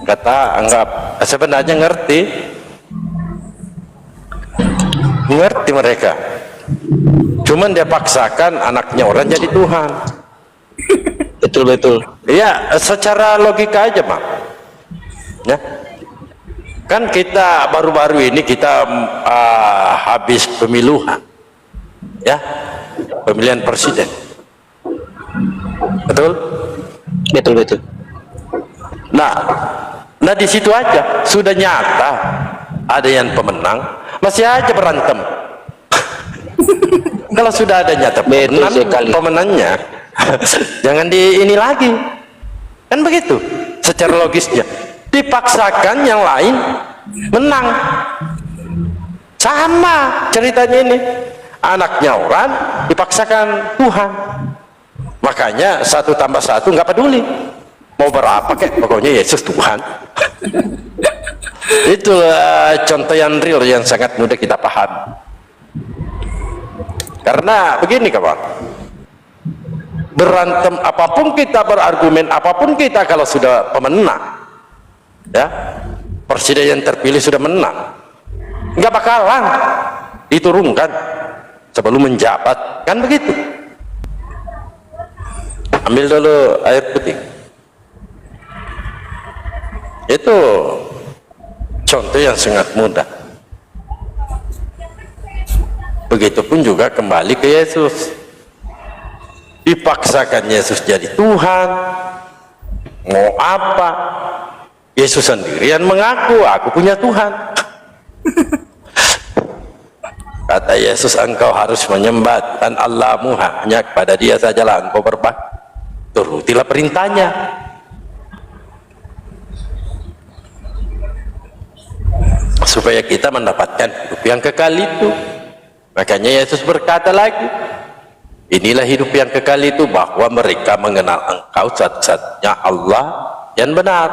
kata anggap sebenarnya ngerti mereka, cuman dia paksakan anaknya orang jadi Tuhan. Betul. Iya, secara logika aja Pak ya. Kan kita baru-baru ini kita habis pemilu ya, pemilihan presiden, betul. Nah di situ aja sudah nyata ada yang pemenang, masih aja berantem. Kalau sudah ada nyata pemenangnya jangan di ini lagi, kan begitu secara logisnya. Dipaksakan yang lain menang, sama ceritanya ini, anaknya orang dipaksakan Tuhan. Makanya 1 tambah 1 nggak peduli mau berapa kek, pokoknya Yesus Tuhan. Itu contoh yang real yang sangat mudah kita paham. Karena begini kawan, berantem apapun kita, berargumen apapun kita, kalau sudah pemenang ya, presiden yang terpilih sudah menang, nggak bakalan diturunkan sebelum menjabat, kan begitu. Ambil dulu air putih. Itu contoh yang sangat mudah. Begitupun juga kembali ke Yesus, dipaksakan Yesus jadi Tuhan, mau apa? Yesus sendirian mengaku, aku punya Tuhan. Kata Yesus, engkau harus menyembah dan Allahmu hanya kepada Dia sajalah engkau berbakti, turutilah perintahnya. Supaya kita mendapatkan hidup yang kekal itu. Makanya Yesus berkata lagi, inilah hidup yang kekal itu, bahwa mereka mengenal engkau satu-satunya Allah yang benar.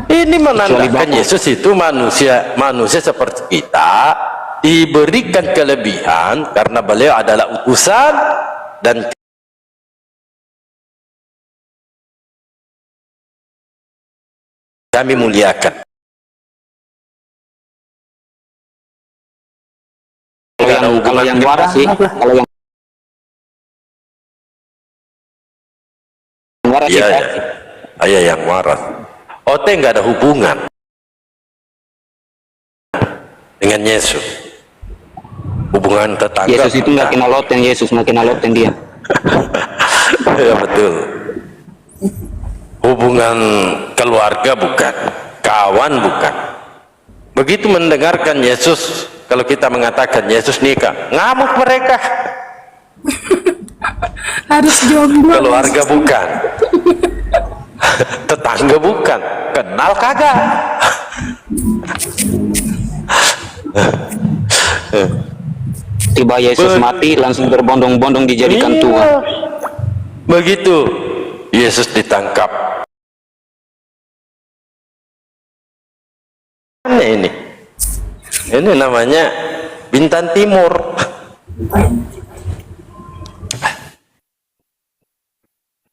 Ini menandakan Yesus itu manusia seperti kita, diberikan kelebihan karena beliau adalah utusan dan kami muliakan. Kalau yang waras sih, kalau yang waras sih, yang waras. Ote nggak ada hubungan dengan Yesus, hubungan tetangga. Yesus itu nggak kenal Loten, Yesus nggak kenal Loten dia. Ya betul. Hubungan keluarga bukan, kawan bukan. Begitu mendengarkan Yesus, kalau kita mengatakan Yesus nikah, ngamuk mereka. Harus jomblo. Keluarga bukan, tetangga bukan, kenal kagak. Tiba Yesus mati langsung berbondong-bondong dijadikan Tuhan. Begitu Yesus ditangkap. Ini namanya Bintang Timur.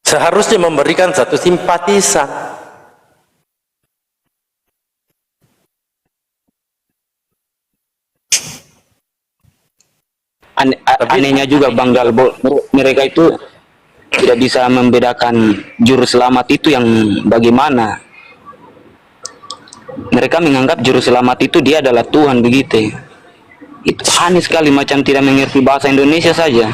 Seharusnya memberikan satu simpatisan. Anehnya juga Bang Dalbo, mereka itu tidak bisa membedakan juru selamat itu yang bagaimana. Mereka menganggap juru selamat itu dia adalah Tuhan, begitu. Itu aneh sekali, macam tidak mengerti bahasa Indonesia saja.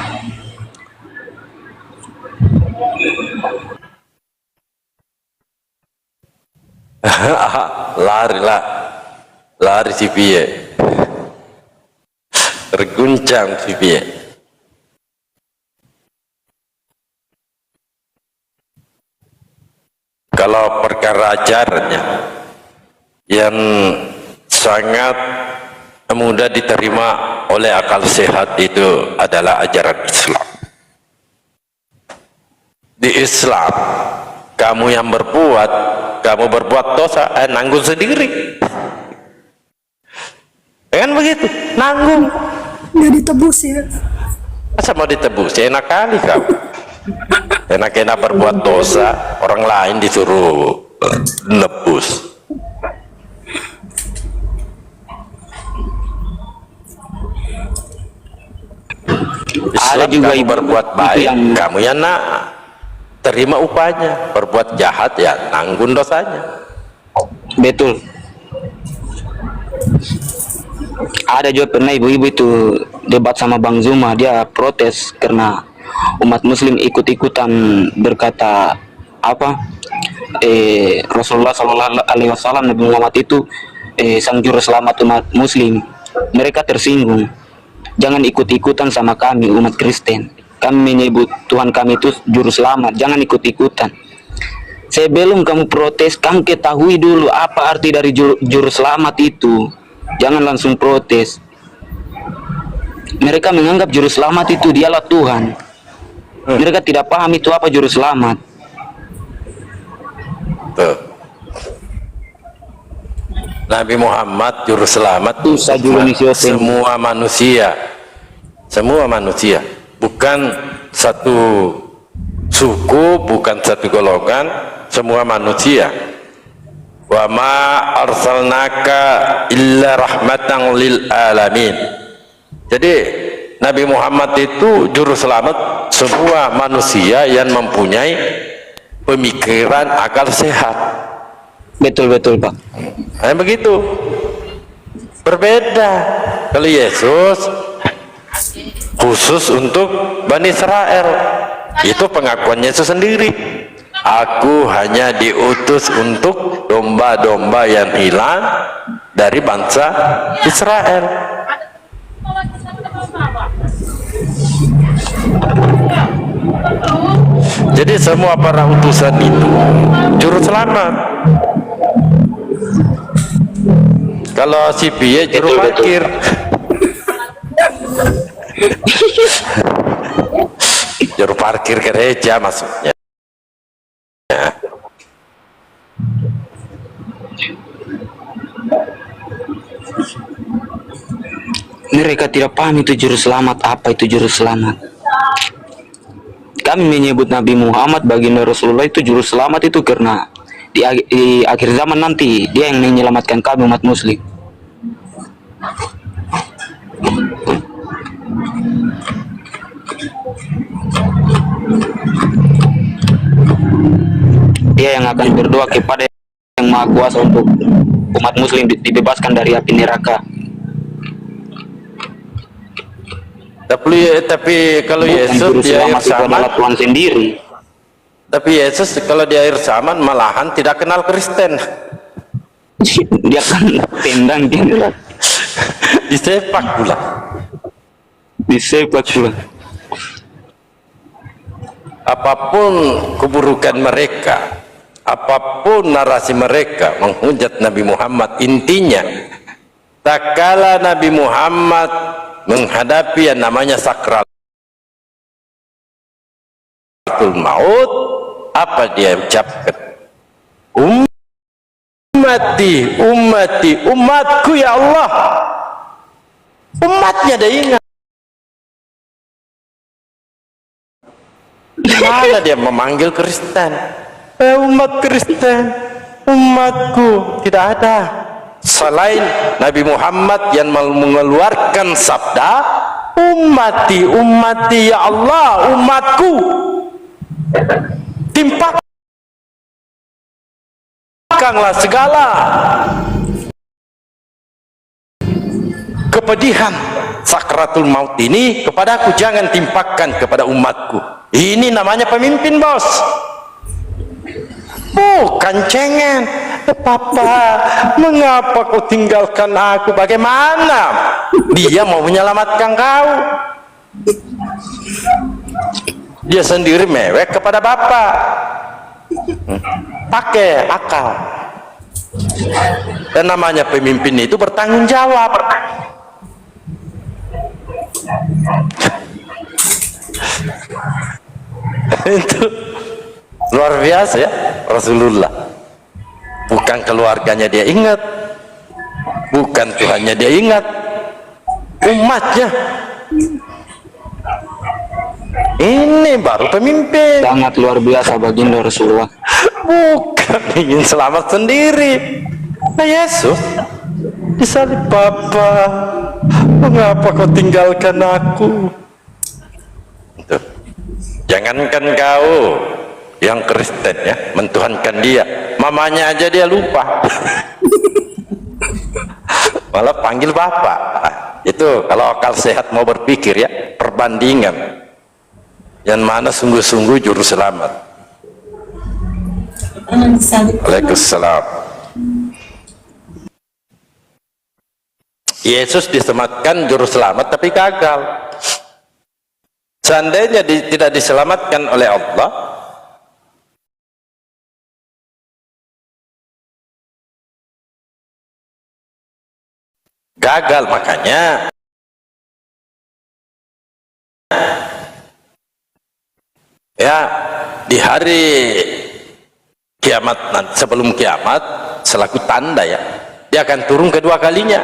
lari si piye, terguncang si piye. kalau perkara ajarannya yang sangat mudah diterima oleh akal sehat itu adalah ajaran Islam. Di Islam, kamu yang kamu berbuat dosa, nanggung sendiri. Kan begitu, nanggung. Nggak ditebus ya. Masa mau ditebus? Enak kali kamu. Enak-enak berbuat dosa, orang lain disuruh nebus. Ada juga kamu berbuat baik, yang kamu yang terima upahnya. Berbuat jahat ya nanggung dosanya. betul. Ada juga pernah ibu-ibu itu debat sama Bang Zuma, dia protes karena umat muslim ikut-ikutan berkata apa, Rasulullah Shallallahu Alaihi Wasallam, Nabi Muhammad itu sang juru selamat umat muslim. Mereka tersinggung, jangan ikut-ikutan sama kami umat Kristen, kami menyebut Tuhan kami itu juru selamat, jangan ikut-ikutan. Sebelum kamu protes, kamu ketahui dulu apa arti dari juru selamat itu. Jangan langsung protes. Mereka menganggap juru selamat itu dialah Tuhan. Mereka tidak paham itu apa juru selamat. Tuh. Nabi Muhammad juru selamat semua manusia. Semua manusia. Bukan satu suku, bukan satu golongan, semua manusia. Wa ma arsalnaka illa rahmatan lil alamin. Jadi Nabi Muhammad itu juru selamat semua manusia yang mempunyai pemikiran akal sehat. Betul Pak. Begitu. Berbeda. Kalau Yesus khusus untuk Bani Israel, itu pengakuan Yesus sendiri. Aku hanya diutus untuk domba-domba yang hilang dari bangsa Israel. Jadi semua para utusan itu juru selamat. Kalau si piye juru parkir. Juru parkir gereja maksudnya. Mereka tidak paham itu juru selamat, apa itu juru selamat. Kami menyebut Nabi Muhammad baginda Rasulullah itu juru selamat itu karena di akhir zaman nanti dia yang menyelamatkan kami umat muslim. Dia yang akan berdoa kepada yang Maha Kuasa untuk umat muslim dibebaskan dari api neraka. Tapi kalau Yesus di akhir zaman Tuhan sendiri. Tapi Yesus kalau di akhir zaman malahan tidak kenal Kristen. Dia kan tendang dia. Disepak pula. Apapun keburukan mereka, apapun narasi mereka menghujat Nabi Muhammad, intinya tak kala Nabi Muhammad menghadapi yang namanya sakratul maut, apa dia ucapkan? Umatku ya Allah. Umatnya dia ingat. Mana dia memanggil Kristen? Umat Kristen, umatku. Tidak ada selain Nabi Muhammad yang mengeluarkan sabda ummati ya Allah, umatku. Timpakanlah segala kepedihan sakratul maut ini kepadaku, jangan timpakan kepada umatku. Ini namanya pemimpin, bos. Bukan cengeng. Papa, mengapa kau tinggalkan aku? Bagaimana dia mau menyelamatkan kau? Dia sendiri mewek kepada Bapak. pakai akal. Dan namanya pemimpin itu bertanggung jawab. Itu luar biasa ya Rasulullah. Bukan keluarganya dia ingat, bukan Tuhannya dia ingat, umatnya. Ini baru pemimpin. Sangat luar biasa baginda Rasulullah. Bukan ingin selamat sendiri. Nah, Yesus disalib, Bapa, mengapa kau tinggalkan aku? Tuh. Jangankan kau yang Kristen ya mentuhankan dia, mamanya aja dia lupa. Malah panggil Bapak. Itu kalau akal sehat mau berpikir ya, perbandingan yang mana sungguh-sungguh juru selamat. Waalaikumsalam. Yesus disematkan juru selamat tapi gagal. Seandainya tidak diselamatkan oleh Allah, gagal. Makanya ya di hari kiamat nanti, sebelum kiamat, selaku tanda ya, dia akan turun kedua kalinya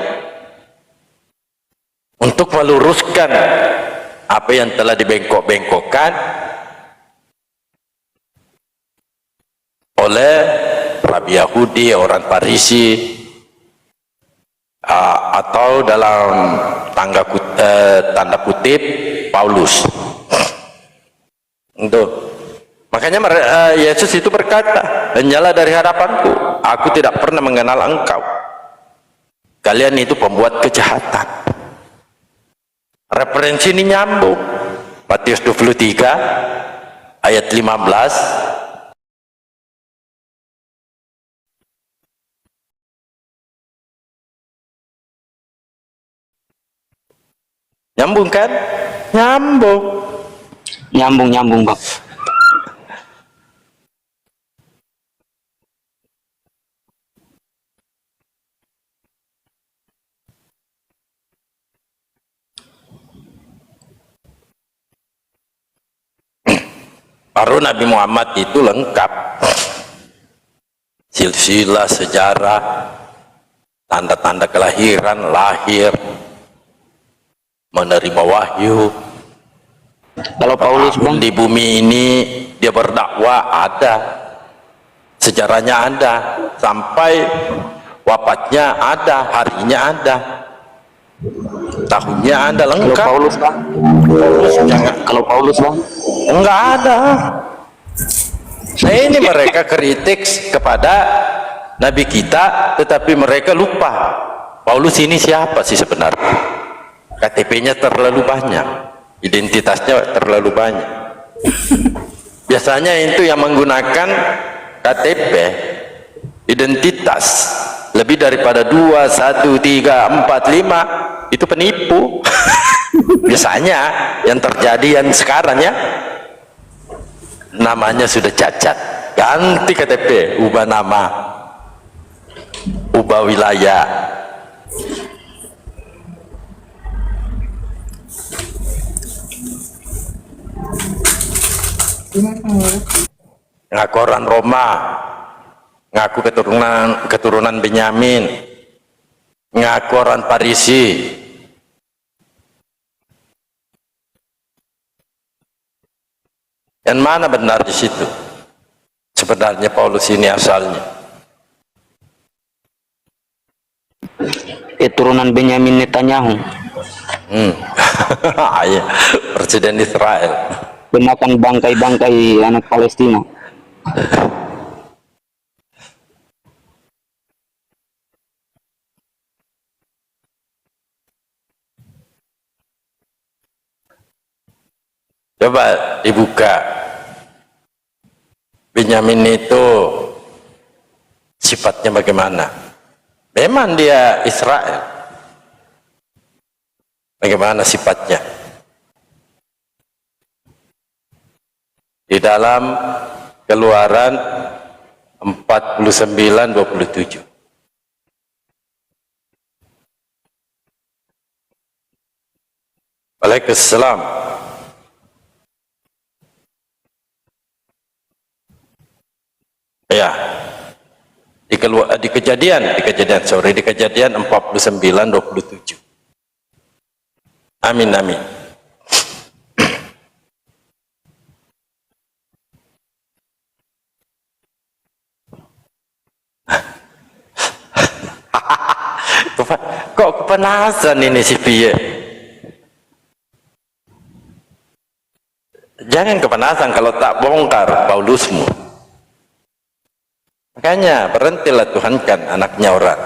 untuk meluruskan apa yang telah dibengkok-bengkokkan oleh Rabi Yahudi, orang Parisi, atau dalam tanda kutip Paulus. Itu makanya Yesus itu berkata, "Nyala dari hadapanku, aku tidak pernah mengenal engkau. Kalian itu pembuat kejahatan." Referensi ini nyambung. Matius 23 ayat 15. Nyambung kan? Nyambung. Nyambung Bang. Baru Nabi Muhammad itu lengkap, silsilah sejarah, tanda-tanda kelahiran, lahir, menerima wahyu. Kalau Paulus Bang, di bumi ini dia berdakwah, ada sejarahnya, ada sampai wafatnya, ada harinya, ada tahunnya, ada kalau lengkap. Paulus Bang, kalau Paulus Bang, enggak ada. Nah, ini mereka kritik kepada Nabi kita, tetapi mereka lupa Paulus ini siapa sih sebenarnya. KTP-nya terlalu banyak, identitasnya terlalu banyak. Biasanya itu yang menggunakan KTP identitas lebih daripada 2, 1, 3, 4, 5 itu penipu. Biasanya yang terjadi yang sekarang ya, namanya sudah cacat, ganti KTP, ubah nama, ubah wilayah. Ngaku orang Roma, ngaku keturunan Benyamin, ngaku orang Parisi. Yang mana benar di situ? Sebenarnya Paulus ini asalnya keturunan Benyamin Netanyahu, Iya, Presiden Israel. penakan bangkai-bangkai anak Palestina. Coba dibuka, Benyamin itu sifatnya bagaimana? Memang dia Israel, bagaimana sifatnya? Di dalam Keluaran 49:27. Waalaikumsalam. Ya, di kejadian sorry, di kejadian 49:27. Amin amin. Kok kepanasan ini si Pie? Jangan kepanasan kalau tak bongkar Paulusmu. Makanya berhentilah Tuhankan anaknya orang.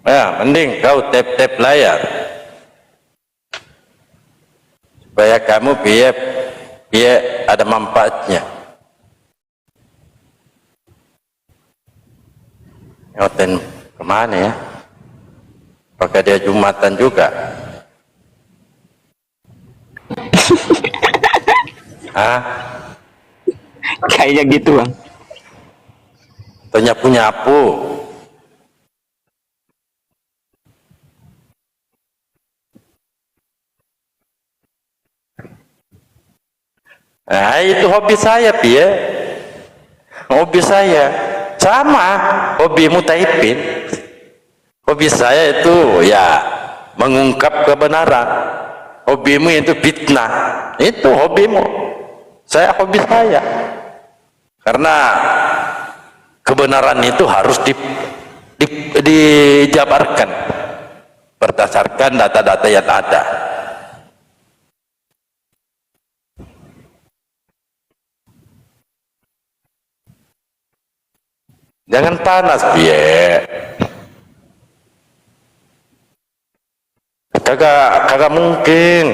Ya, mending kau tap-tap layar supaya kamu biar ada manfaatnya. Ngoten kemana ya? Apakah dia Jumatan juga? Hah? Kayaknya gitu, Bang. Atau nyapu-nyapu? Nah, itu hobi saya, Pie. Hobi saya sama hobimu Taipin. Hobi saya itu ya mengungkap kebenaran. Hobimu itu fitnah. Itu hobimu. Saya hobi saya. Karena kebenaran itu harus dijabarkan berdasarkan data-data yang ada. Jangan panas, Pie. Kagak mungkin.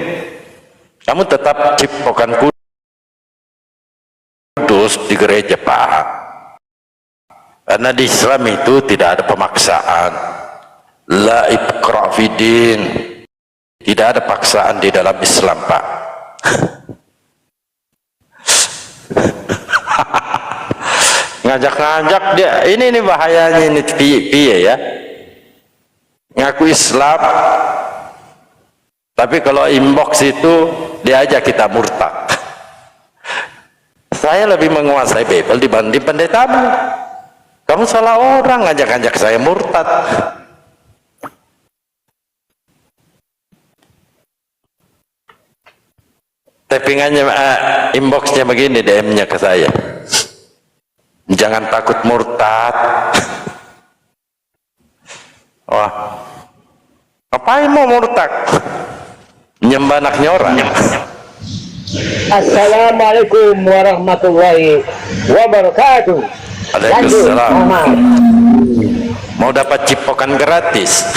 Kamu tetap cipokan kudus di gereja, Pak. Karena di Islam itu tidak ada pemaksaan. La iqra fidin. Tidak ada paksaan di dalam Islam, Pak. Ngajak-ngajak dia, ini bahayanya ini Pie ya. Ngaku Islam, tapi kalau inbox itu diajak kita murtad. Saya lebih menguasai Bible dibanding pendetamu. Kamu salah orang ngajak-ngajak saya murtad. Tappingannya inboxnya begini, DM-nya ke saya. Jangan takut murtad. Wah, ngapain mau murtad? Nyembah anaknya orang. Assalamualaikum warahmatullahi wabarakatuh. Waalaikumsalam. Mau dapat cipokan gratis?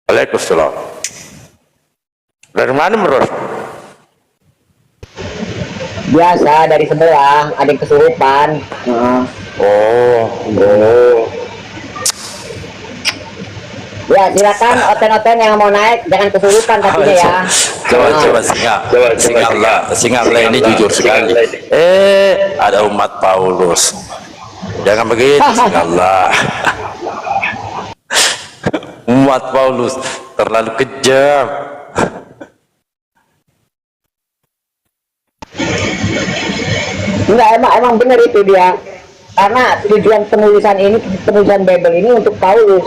Waalaikumsalam. Dari mana, Bro? Biasa dari sebelah, ada yang kesurupan. Oh. Ya silakan oten-oten yang mau naik jangan kesurupan tapinya ya. Coba singa ini jujur sekali. Ada umat Paulus. Jangan begitu, singa. Umat Paulus terlalu kejam. Enggak, emang benar itu dia. Karena tujuan penulisan Bible ini untuk Paulus.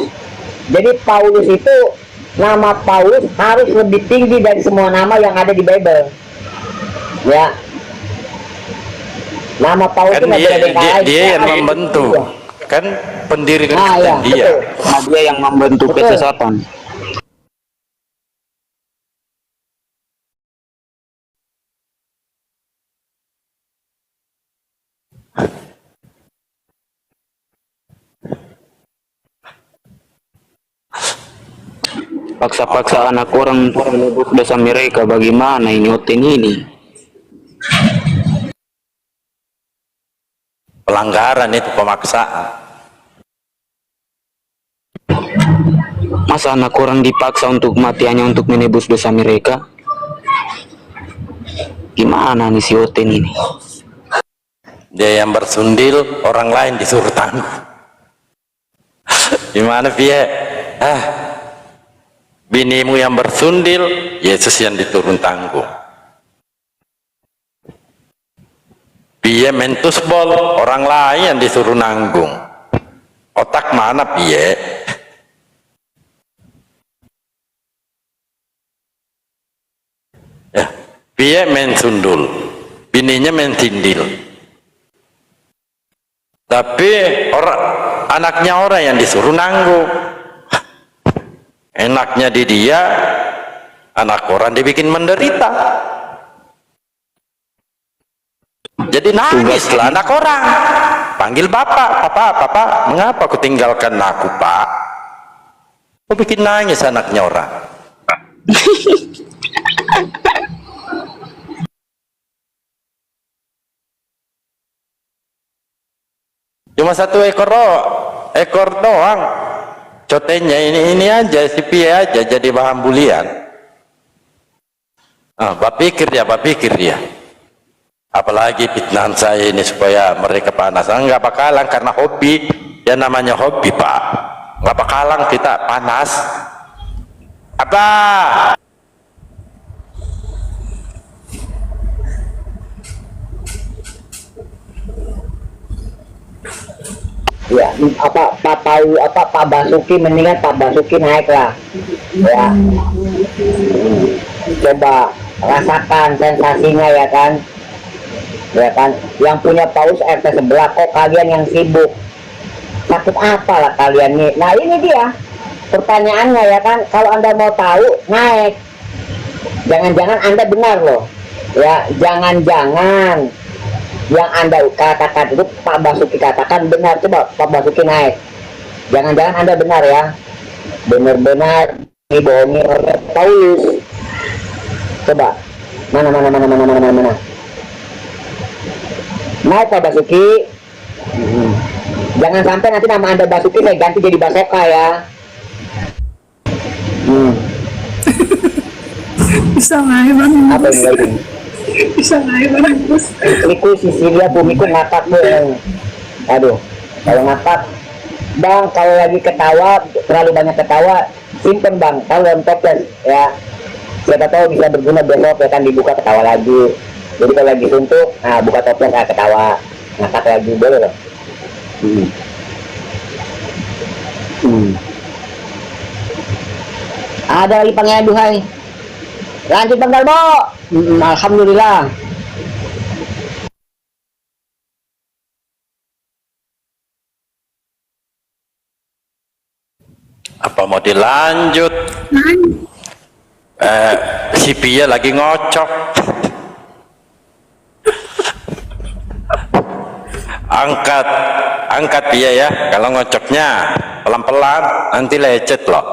Jadi Paulus itu, nama Paulus harus lebih tinggi dari semua nama yang ada di Bible. Ya. Nama Paulus Kan dia yang membentuk. Kan pendiri Kristen ya, dia. Dia yang membentuk kesesatan. paksa-paksa anak orang untuk menebus dosa mereka. Bagaimana ini Oten ini? Pelanggaran itu, pemaksaan. Masa anak orang dipaksa untuk mati hanya untuk menebus dosa mereka? Gimana nih si Oten ini? Dia yang bersundil, orang lain disuruh tanggung. Gimana Pie? Binimu yang bersundil, Yesus yang diturun tanggung. Pie mentus bol, orang lain yang disuruh nanggung. Otak mana Pie? Ya, Pie mensundul, bininya mensindil. Tapi anaknya orang yang disuruh nanggung. Enaknya di dia, anak orang dibikin menderita. Jadi nangislah anak orang. Panggil bapak, papa, mengapa kau tinggalkan aku, Pak? Kau bikin nangis anaknya orang. Cuma satu ekor doang. Cotenya ini aja, si Pie aja jadi bahan bulian. Bapak pikir dia. Apalagi fitnahan saya ini supaya mereka panas. Enggak bakalan, karena hobi. Ya namanya hobi, Pak. Enggak bakalan kita panas. Apa? Ya, Pak Basuki, mendingan Pak Basuki naik lah. Ya, coba rasakan sensasinya ya kan. Yang punya paus RT sebelah, kok kalian yang sibuk, sakit apa lah kalian nih. Nah ini dia pertanyaannya ya kan. Kalau Anda mau tahu, naik. Jangan-jangan Anda benar loh ya, jangan-jangan yang Anda katakan itu Pak Basuki katakan benar. Coba Pak Basuki naik, jangan-jangan Anda benar ya, benar-benar dibohongi oleh Paulus. Coba mana naik Pak Basuki. Jangan sampai nanti nama Anda Basuki saya ganti jadi Basoka ya. Bisa naik bang. Apa yang lagi? Bisa naik bang. Iku Sisilia bumiku ngakak bu. Aduh, kalau ngakak bang, kalau lagi ketawa terlalu banyak ketawa, simpen bang, kalau toples ya. Siapa tahu bisa berguna besok ya kan, dibuka ketawa lagi. Jadi kalau lagi suntuk, nah buka toples ketawa, ngakak lagi, boleh loh. Ada lagi panggil duhai. Lanjut Bang Galbo. Alhamdulillah. Apa mau dilanjut? Si Pia lagi ngocok. Angkat Pia ya. Kalau ngocoknya pelan-pelan, nanti lecet loh.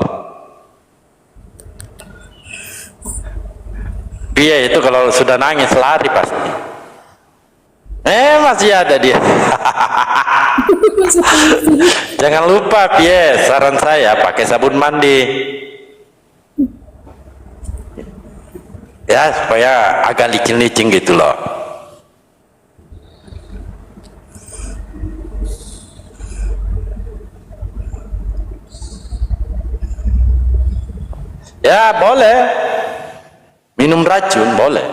Pia itu kalau sudah nangis lari pasti. Masih ada dia. Jangan lupa Pia, saran saya pakai sabun mandi. Ya, supaya agak licin-licin gitu loh. Ya, boleh. Minum racun boleh.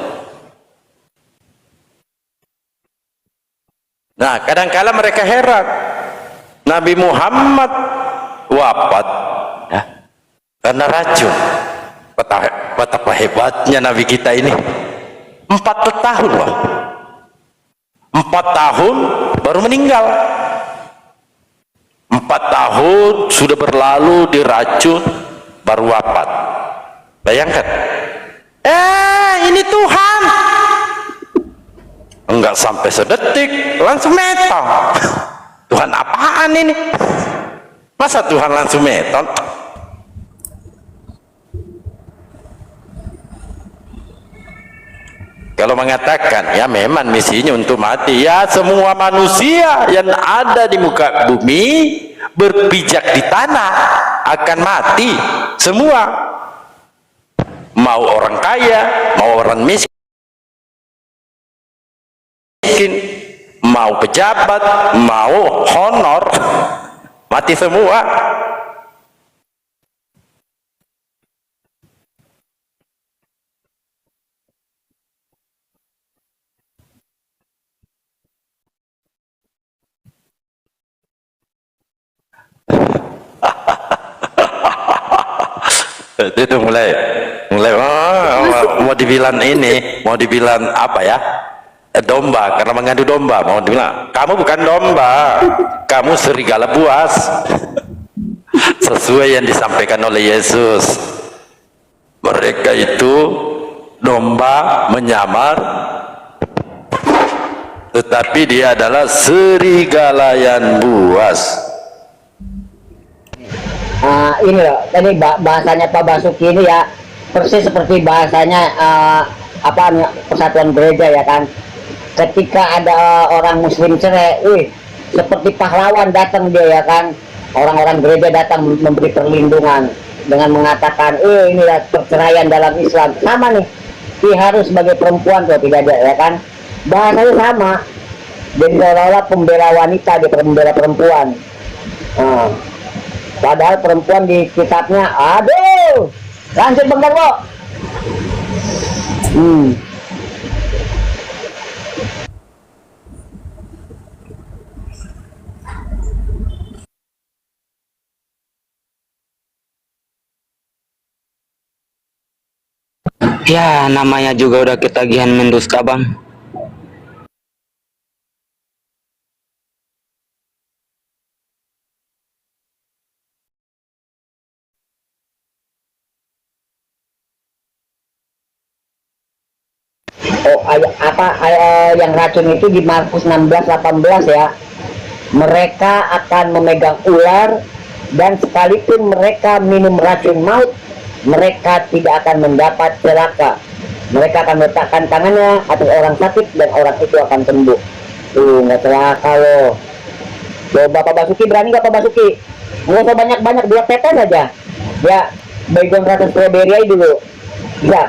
Nah, kadang-kala mereka heran. Nabi Muhammad wafat ya, karena racun. Betapa hebatnya Nabi kita ini. 4 tahun loh. 4 tahun baru meninggal. 4 tahun sudah berlalu diracun baru wafat. Bayangkan. Ini Tuhan. Enggak sampai sedetik langsung meton. Tuhan apaan ini? Masa Tuhan langsung meton? Kalau mengatakan ya memang misinya untuk mati, ya semua manusia yang ada di muka bumi berpijak di tanah akan mati semua, mau orang kaya, mau orang miskin, mau pejabat, mau honor, mati semua. Itu mulai mau dibilang ini, mau dibilang apa ya, domba, karena mengadu domba. Mau dibilang kamu bukan domba, kamu serigala buas. Sesuai yang disampaikan oleh Yesus, mereka itu domba menyamar, tetapi dia adalah serigala yang buas. Ini loh, tadi bahasanya Pak Basuki ini ya persis seperti bahasanya persatuan gereja ya kan. Ketika ada orang Muslim cerai, seperti pahlawan datang dia ya kan. Orang-orang gereja datang memberi perlindungan dengan mengatakan, inilah perceraian dalam Islam. Sama nih, harus sebagai perempuan tuh tidak ada ya kan. Bahasanya sama. Jadi seolah-olah pembela wanita, dia pembela perempuan. Padahal perempuan di kitabnya, aduh, lanjut Bang Darwo. Ya, namanya juga udah ketagihan mendusta, Bang. Yang racun itu di Markus 16:18 ya. Mereka akan memegang ular, dan sekalipun mereka minum racun maut, mereka tidak akan mendapat celaka. Mereka akan meletakkan tangannya atas orang sakit dan orang itu akan sembuh. Nggak celaka loh. Coba Pak Basuki, berani nggak Pak Basuki? Nggak usah banyak-banyak, 2 tetes aja. Ya, baygon rasa strawberry aja dulu. Bisa.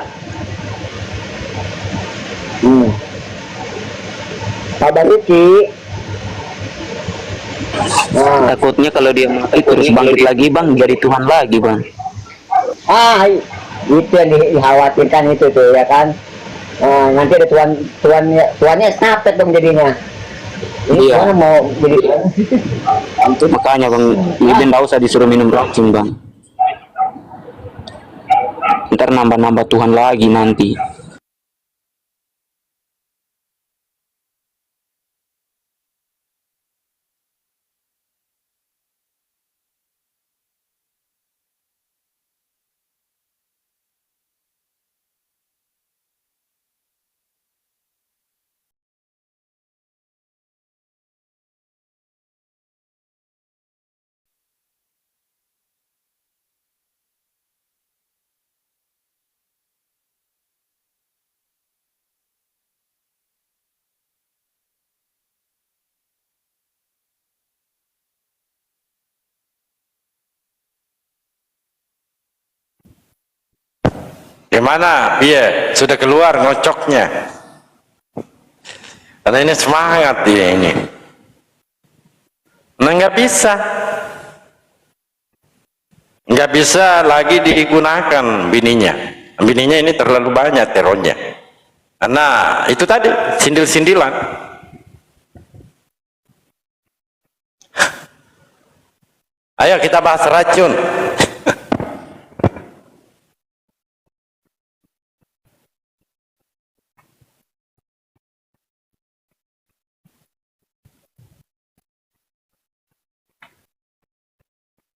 Pak Basuki. Takutnya kalau dia mati terus bangkit lagi, Bang, jadi Tuhan lagi, Bang. Itu yang dikhawatirkan itu tuh ya kan. Nanti ada tuannya snapet dong jadinya. Ini Iya. Tuhan mau jadi Makanya, Bang, lebih nggak usah disuruh minum racun, Bang. Ntar nambah-nambah Tuhan lagi nanti. Gimana? Iya, sudah keluar ngocoknya. Karena ini semangat dia ini. Nah, nggak bisa lagi digunakan bininya. Bininya ini terlalu banyak terornya. Karena itu tadi sindil-sindilan. Ayo kita bahas racun.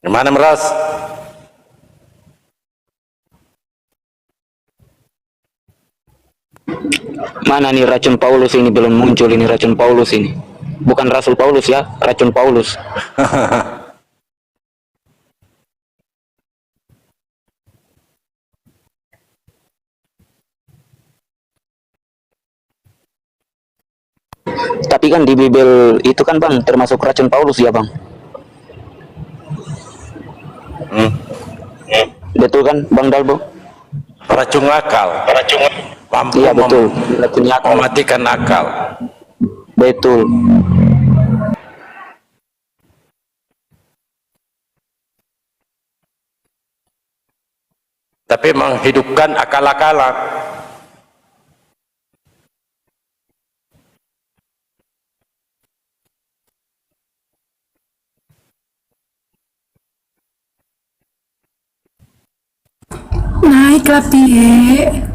Gimana Meras? Mana nih racun Paulus ini, belum muncul ini racun Paulus ini. Bukan Rasul Paulus ya, racun Paulus. Tapi kan di Bible itu kan bang termasuk racun Paulus ya bang. Hmm. Betul kan bang Dalbo? Racun akal, mampu Iya betul, racun akal. mematikan akal. Betul. Tapi menghidupkan akal-akalan. Naiklah piye.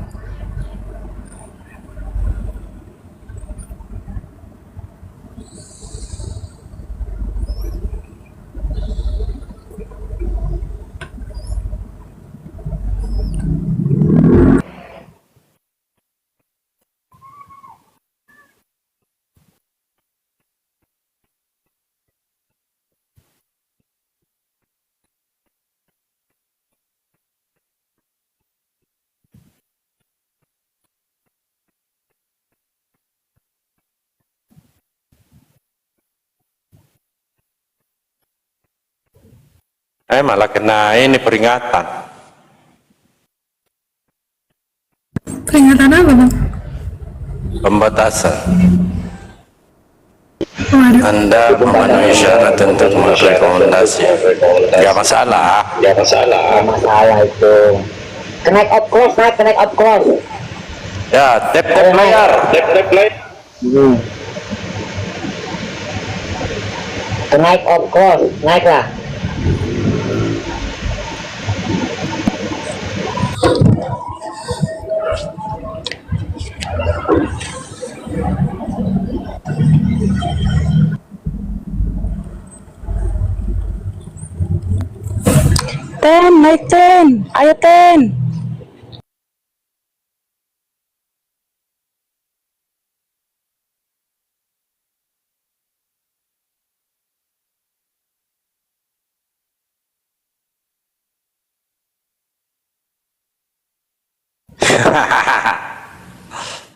Malah kena ini peringatan. Peringatan apa bang? Pembatasan. Waduh. Anda memenuhi syarat untuk merekomendasi. Gak masalah. Nggak masalah itu. Connect up close, naik connect up close. Ya, tap layar. Hmm. Connect up close, naiklah. Naik ayo ten.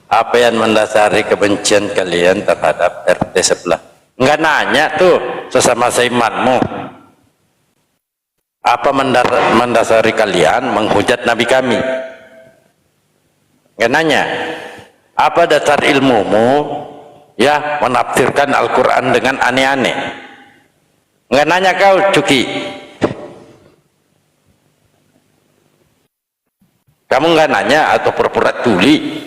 Apa yang mendasari kebencian kalian terhadap RT sebelah? Enggak nanya tuh sesama seimanmu. Apa mendasari kalian menghujat Nabi kami? Enggak nanya. Apa dasar ilmumu ya menafsirkan Al-Quran dengan aneh-aneh? Enggak nanya kau, Cuki. Kamu enggak nanya atau pura-pura tuli?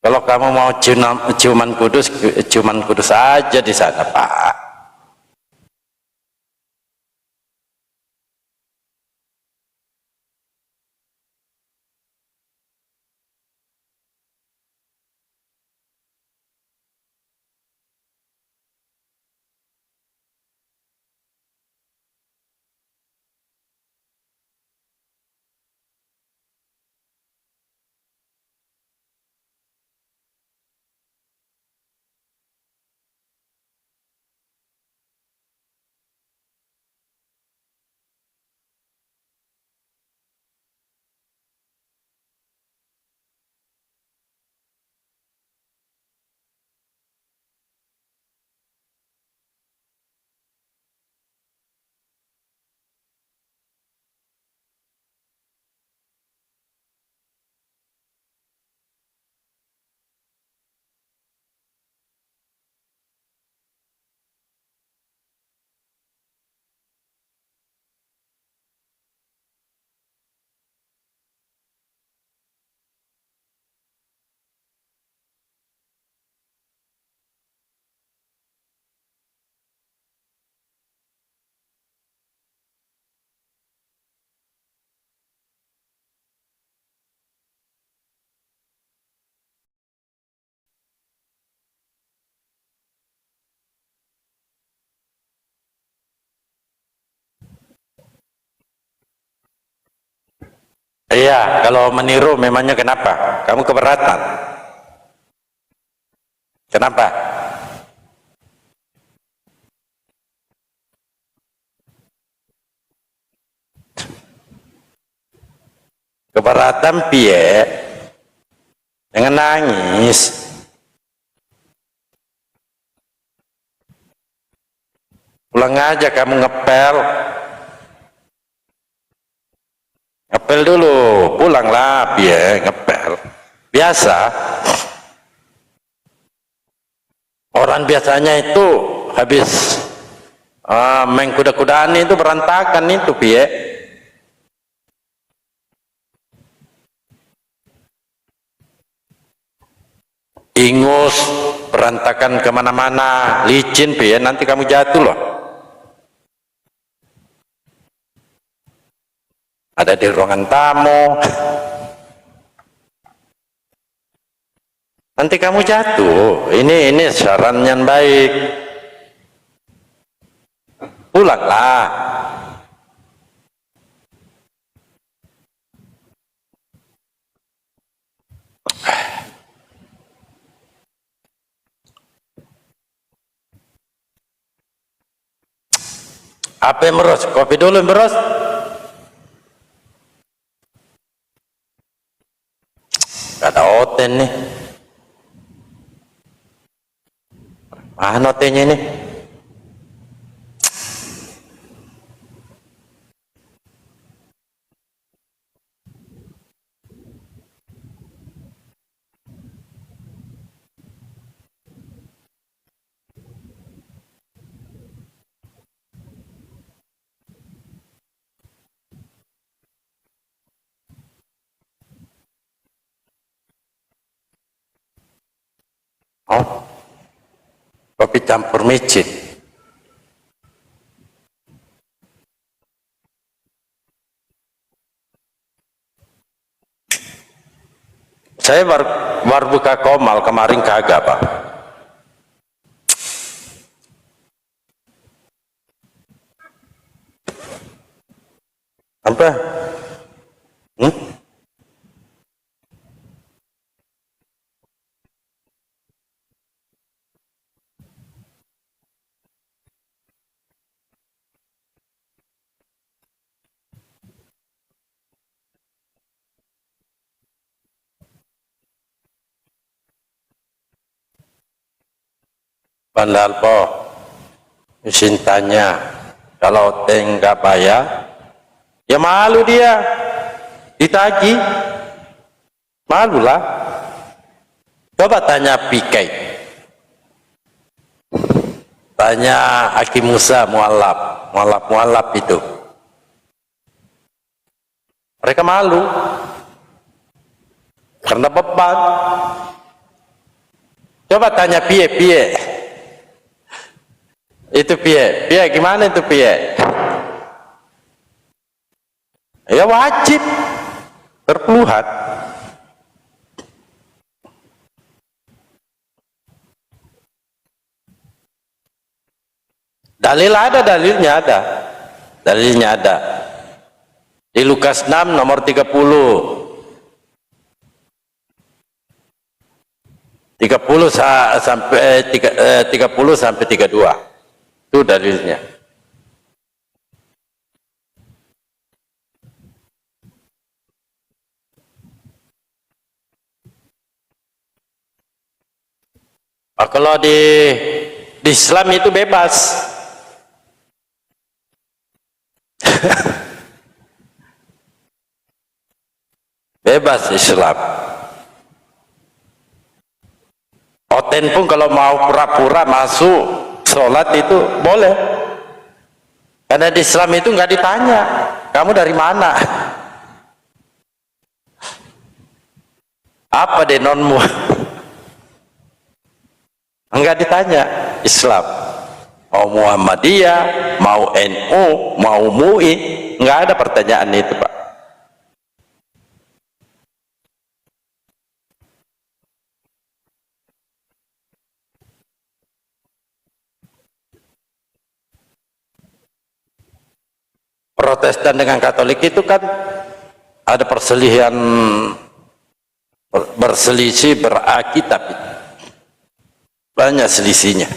Kalau kamu mau ciuman kudus aja di sana, Pak. Iya, kalau meniru memangnya kenapa? Kamu keberatan? Kenapa? keberatan piye dengan nangis. Pulang aja kamu ngepel dulu, pulanglah piye ngepel. Biasa orang biasanya itu habis main kuda-kudaan itu berantakan itu piye. Ingus berantakan kemana-mana, licin piye, nanti kamu jatuh loh. Ada di ruangan tamu, nanti kamu jatuh. Ini saran yang baik. Pulanglah. Apa yang meros? Kopi dulu yang meros. Gak ada oten nih. Mana otennya ini? Oh, kopi campur micin. Saya baru buka Komal kemarin kagak Pak. Apa? Bandal po, izin tanya, kalau teng nggak bayar, ya malu dia, ditagih, malulah. Coba tanya PK, tanya Hakim Musa mualaf itu, mereka malu karena beban. Coba tanya piye itu piye gimana itu piye, ya wajib berkeluhan. Dalilnya ada di Lukas 6 nomor 30 sampai 32 itu dalilnya. Kalau di Islam itu bebas. Bebas Islam. Oten pun kalau mau pura-pura masuk sholat itu boleh. Karena di Islam itu nggak ditanya, kamu dari mana? Apa denonmu? Enggak ditanya. Islam mau Muhammadiyah, mau NU, mau MUI, nggak ada pertanyaan itu Pak. Protestan dengan Katolik itu kan ada perselisihan, berselisih berakitab, banyak selisihnya.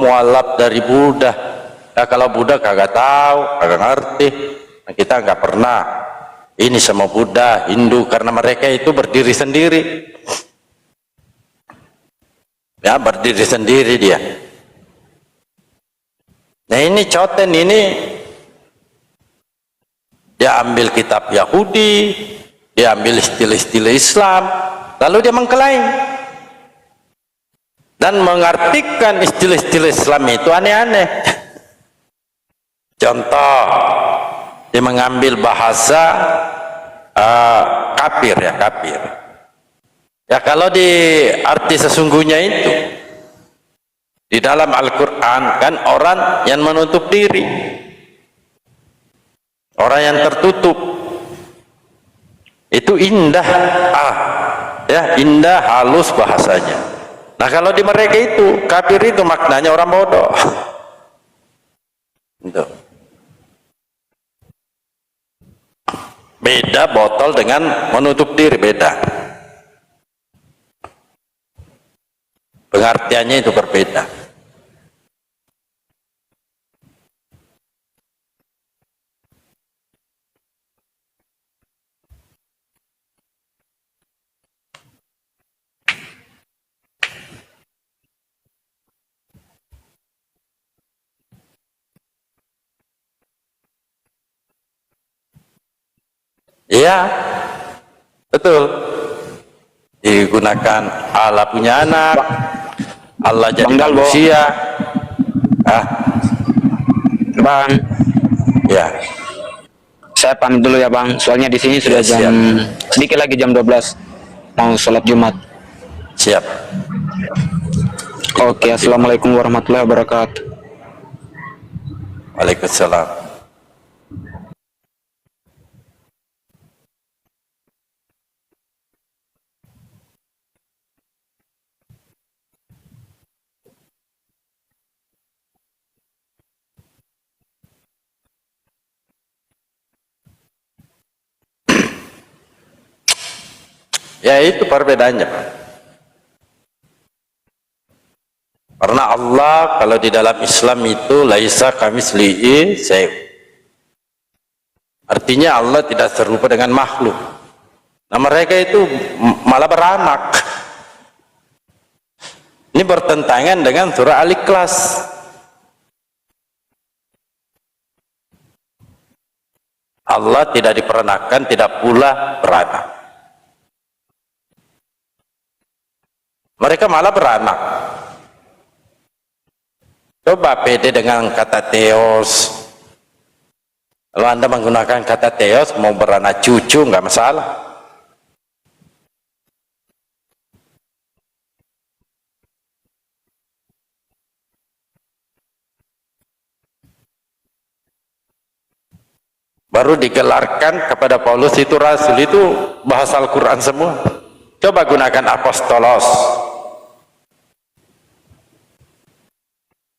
mualaf dari Buddha. Ya kalau Buddha kagak tahu, kagak ngerti. Nah, kita nggak pernah ini sama Buddha, Hindu, karena mereka itu berdiri sendiri. Ya, berdiri sendiri dia. Nah ini Choten ini, dia ambil kitab Yahudi, dia ambil istilah-istilah Islam, lalu dia mengklaim dan mengartikan istilah-istilah Islam itu aneh-aneh. Contoh, dia mengambil bahasa kafir, ya kafir. Ya kalau di arti sesungguhnya itu di dalam Al-Quran kan orang yang menutup diri, orang yang tertutup, itu indah, ya indah, halus bahasanya. Nah kalau di mereka itu kafir itu maknanya orang bodoh. Itu beda botol dengan menutup diri, beda. Pengertiannya itu berbeda. Iya, betul. Digunakan Allah punya anak, Allah jadi Bang Dalbo. manusia. Bang, Ya, saya pamit dulu ya Bang. Soalnya di sini sudah Ya, jam sedikit lagi jam 12 mau sholat Jumat. siap. Oke, assalamualaikum warahmatullahi wabarakatuh. Waalaikumsalam. Ya itu perbedaannya, Pak. Karena Allah kalau di dalam Islam itu laisa kamitslihi syai'. Artinya Allah tidak serupa dengan makhluk. Nah mereka itu malah beranak. Ini bertentangan dengan surah Al-Ikhlas. Allah tidak diperanakan, tidak pula beranak. Mereka malah beranak. Coba pede dengan kata teos. Kalau Anda menggunakan kata teos, mau beranak cucu nggak masalah. Baru digelarkan kepada Paulus itu rasul, itu bahasa Al-Quran semua. Coba gunakan apostolos.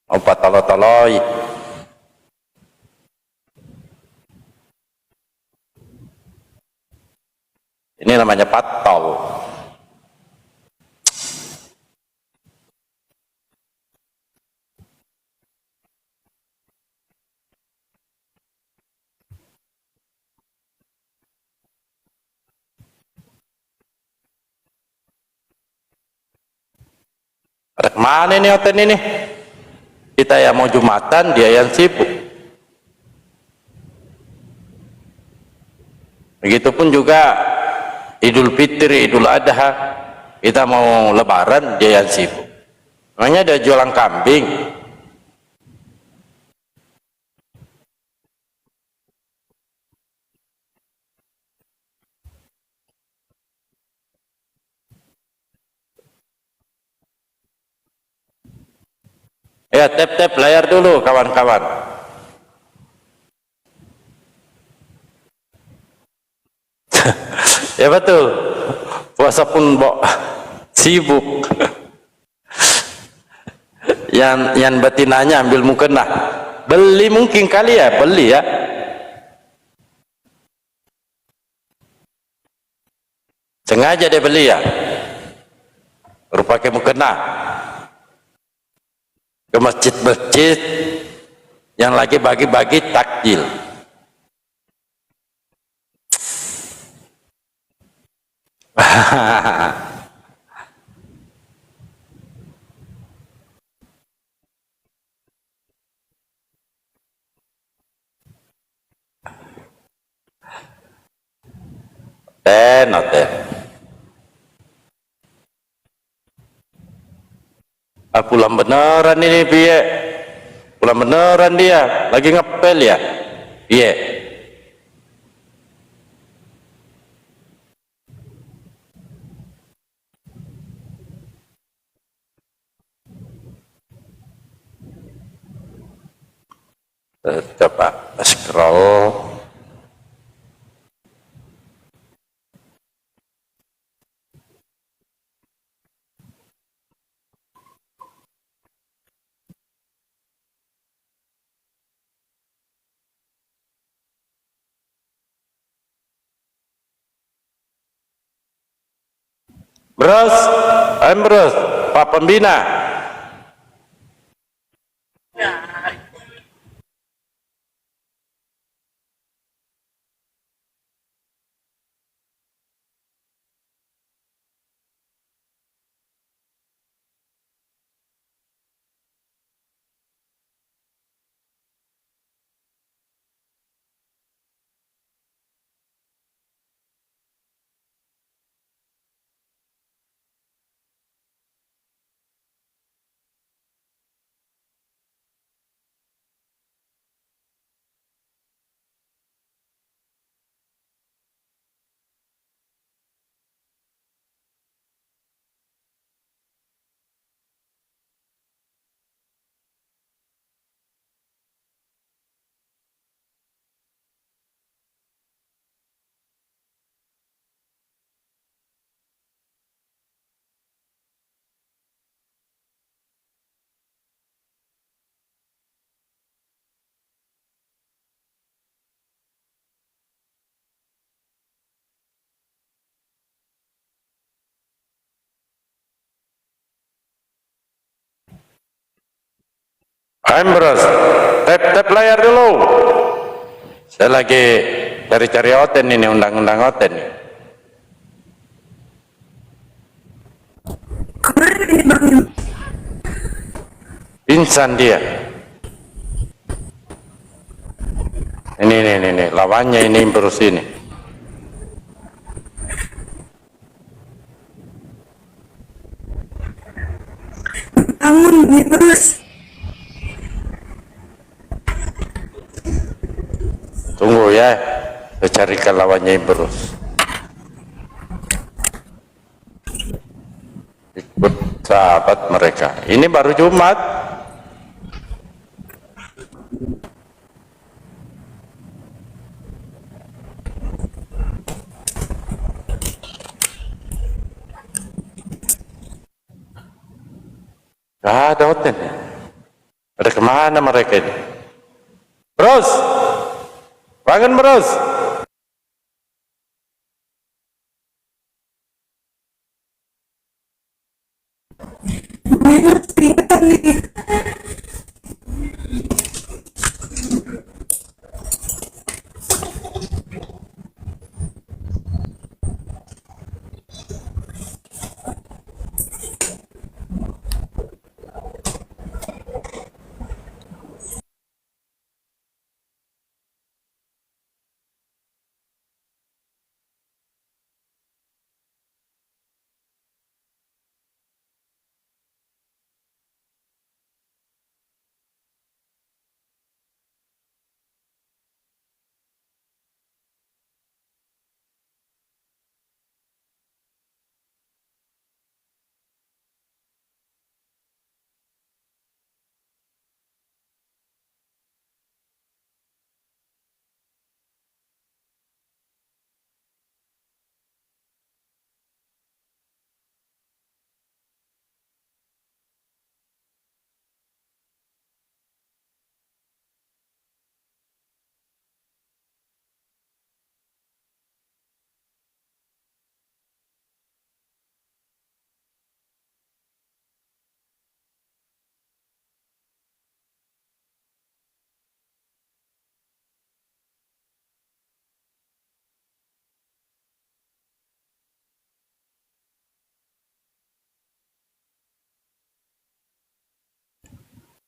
Oh, patolo-toloi. Ini namanya patol. Ada kemana nih hotel ini? Kita yang mau Jumatan, dia yang sibuk. Begitupun juga Idul Fitri, Idul Adha, kita mau Lebaran, dia yang sibuk. Namanya ada jualan kambing. Ya, tap-tap layar dulu kawan-kawan. Ya betul, puasa pun sibuk. Yang betinanya ambil mukena, beli mungkin kali ya, beli ya. Sengaja dia beli ya, baru pakai mukena. ke masjid-masjid yang lagi bagi-bagi takjil. Noten. Pulang beneran ini piye? Pulang beneran dia, lagi ngepel ya? Piye? Coba scroll. Bros, bros, Pak Pembina. Bros, tap layar dulu. Saya lagi cari-cari oten ini, undang-undang oten nih. Kemarin ini Bang, Pingsan dia. Ini, lawannya ini Bros ini. bangun nih terus. Tunggu ya, saya carikan lawannya Bros. Ikut sahabat mereka. Ini baru Jumat. Gak ada hotel. Ada kemana mereka ini? Bros, bangun Bros. Banyak keringetan nih.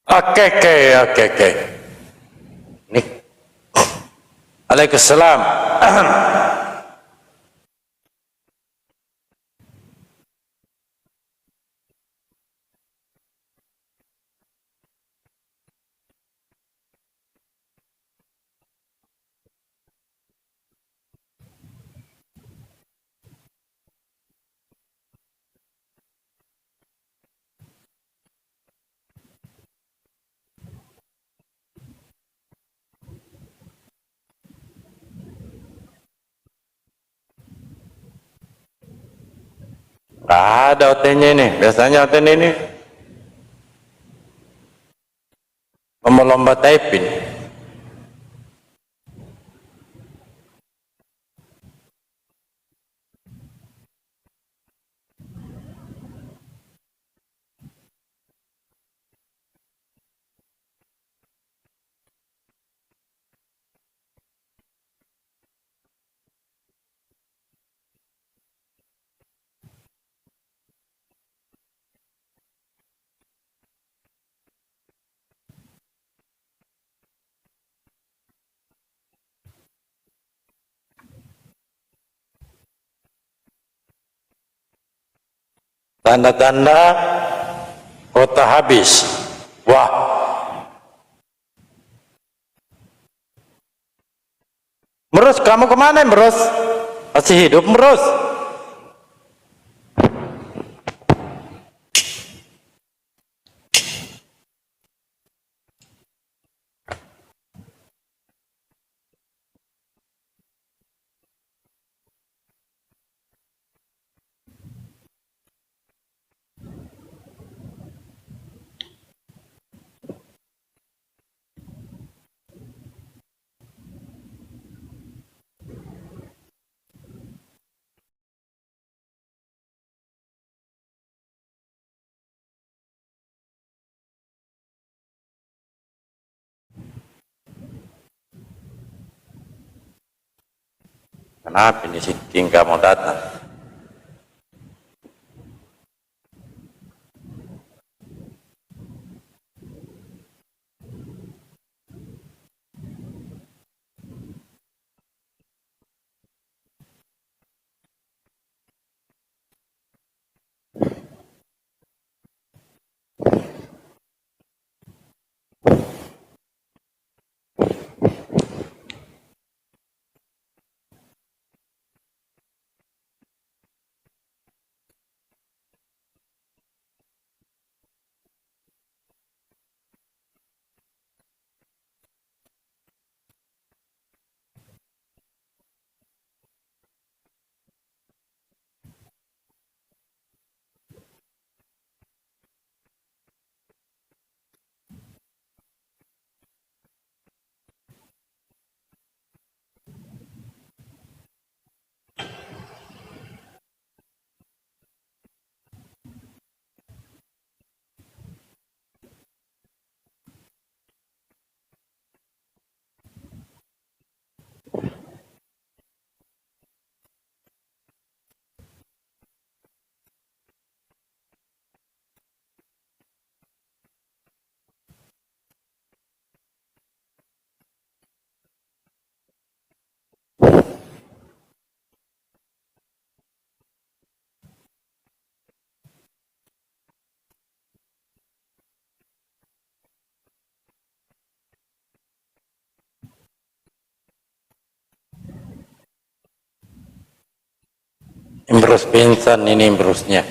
Oke. Nih. Waalaikumsalam. Ada OT-nya ini. Biasanya OT ini lomba typing. Tanda-tanda kota habis. Wah, Merus, kamu kemana Merus? Masih hidup Merus? Kenapa ini si King kamu datang? Imbrus pingsan ini imbrusnya.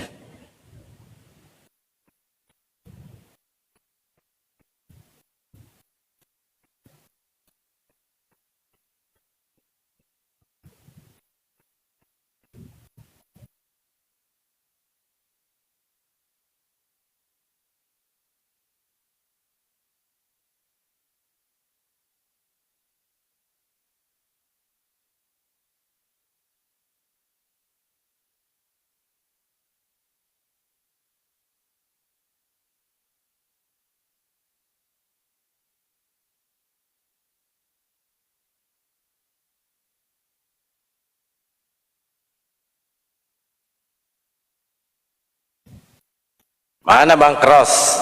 Mana Bang Cross?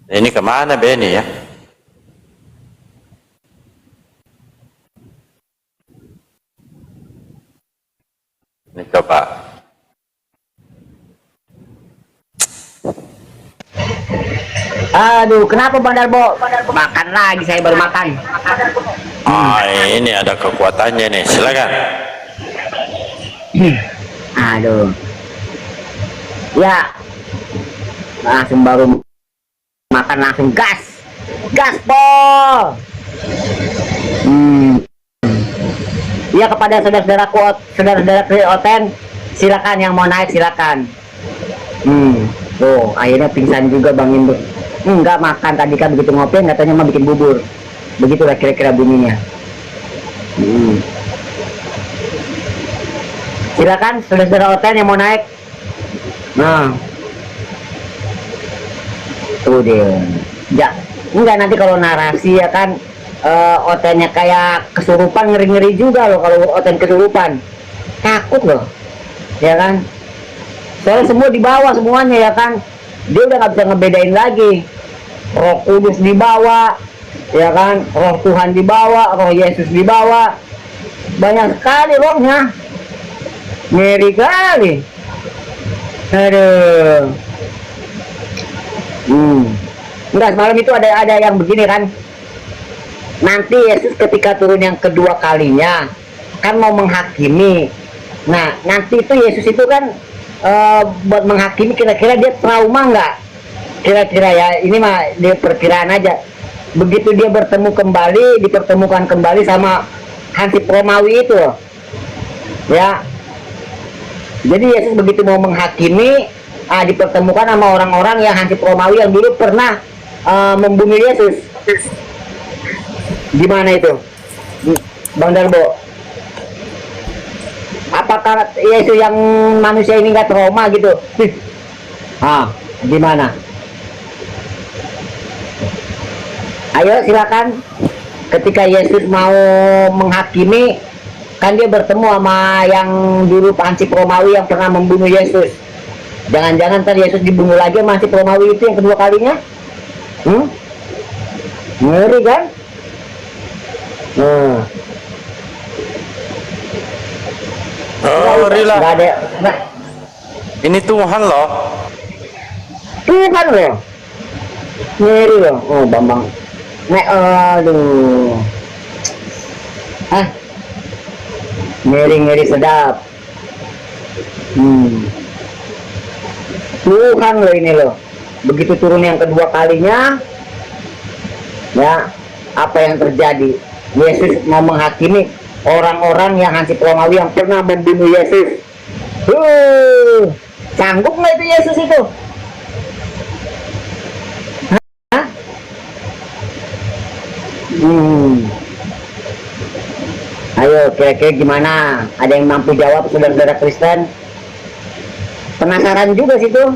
Ini kemana Benny ya? Ini coba. Aduh, kenapa Bang Darbo? Makan lagi, saya baru makan. Ini ada kekuatannya nih, silakan. Aduh. Ya. Langsung baru makan langsung gas. Gaspol. Ya, kepada saudara-saudara Oten, silakan yang mau naik silakan. Tuh, akhirnya pingsan juga Bang Indo. Enggak makan tadi kan begitu ngopi katanya mau bikin bubur. Begitulah kira-kira bunyinya. Silakan saudara-saudara Oten yang mau naik. Nah. Tuh dia. Ya, enggak nanti kalau narasi ya kan Otennya kayak kesurupan, ngeri-ngeri juga loh kalau Oten kesurupan. Takut loh. Ya kan? Soalnya semua di bawah semuanya ya kan. Dia udah nggak bisa ngebedain lagi. Roh Kudus dibawa, ya kan? Roh Tuhan dibawa, Roh Yesus dibawa. Banyak sekali rohnya. Ngeri kali. Aduh. Enggak, semalam itu ada yang begini kan. Nanti Yesus ketika turun yang kedua kalinya kan mau menghakimi. Nah, nanti itu Yesus itu kan buat menghakimi, kira-kira dia trauma nggak? Kira-kira ya, ini mah dia perkiraan aja. Begitu dia dipertemukan kembali sama Hansip Romawi itu loh. Ya. Jadi Yesus begitu mau menghakimi, dipertemukan sama orang-orang yang Hansip Romawi yang dulu pernah membunuh Yesus. Gimana itu, Bang Darbo? Apakah Yesus yang manusia ini nggak trauma gitu? Gimana? Ayo silakan. Ketika Yesus mau menghakimi, kan dia bertemu sama yang dulu Hansip Romawi yang pernah membunuh Yesus. Jangan-jangan ntar Yesus dibunuh lagi sama Hansip Romawi itu yang kedua kalinya? Ngeri kan? Ngerilah. Nggak ada. Ini Tuhan loh. Tuhan loh. Ngeri loh. Oh, Bambang. Aduh. Ngeri sedap. Tuhan loh ini loh. Begitu turun yang kedua kalinya, ya, apa yang terjadi? Yesus mau menghakimi orang-orang yang Hansip Romawi yang pernah membunuh Yesus. Sanggup nggak itu Yesus itu? Ayo, kira-kira gimana? Ada yang mampu jawab, saudara-saudara Kristen? Penasaran juga sih tuh.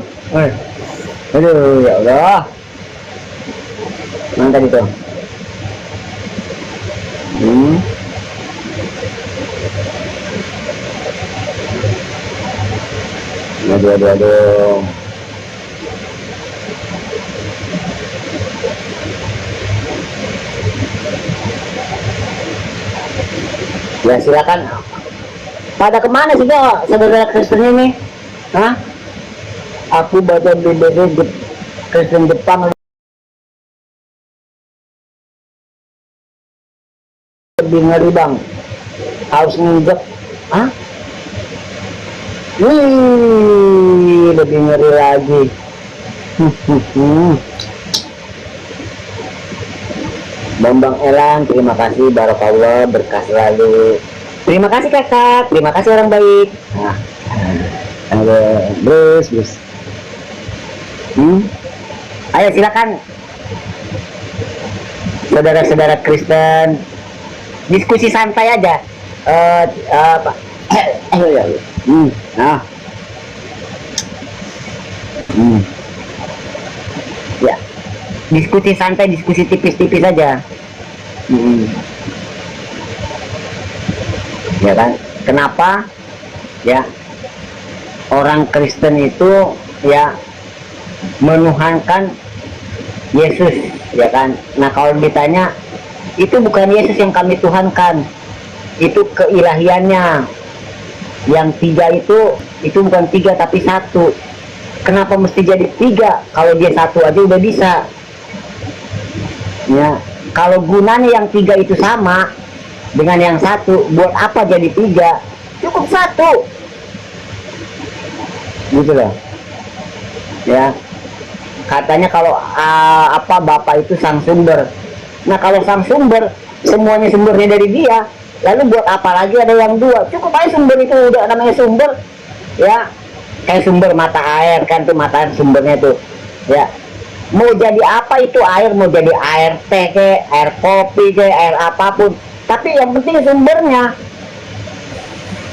Aduh, ya Allah. Mana tadi tuh? Aduh. Ya silakan. Pada kemana sih kok saudara Kristen ini? Aku baca BBD Kristen Jepang lebih ngeri Bang. Harus nginjek. Lebih ngeri lagi. Bambang Elan, terima kasih, Barakallah, berkah selalu. Terima kasih kakak, terima kasih orang baik. Terus. Ayo silakan, saudara-saudara Kristen, diskusi santai aja. Ya, diskusi santai, diskusi tipis-tipis aja. Ya kan? Kenapa? Ya, orang Kristen itu ya menuhankan Yesus, ya kan. Nah kalau ditanya, itu bukan Yesus yang kami tuhankan, itu keilahiannya. Yang tiga itu bukan tiga tapi satu. Kenapa mesti jadi tiga? Kalau dia satu aja udah bisa. Ya, kalau gunanya yang tiga itu sama dengan yang satu, buat apa jadi tiga? Cukup satu, gitu loh. Ya, katanya kalau apa Bapak itu sang sumber. Nah kalau sang sumber, semuanya sumbernya dari dia, lalu buat apa lagi ada yang dua? Cukup aja sumber itu udah namanya sumber, ya. Kayak sumber mata air kan, tuh mata air sumbernya tuh, ya. Mau jadi apa itu air, mau jadi air teh ke, air kopi ke, air apapun, tapi yang penting sumbernya.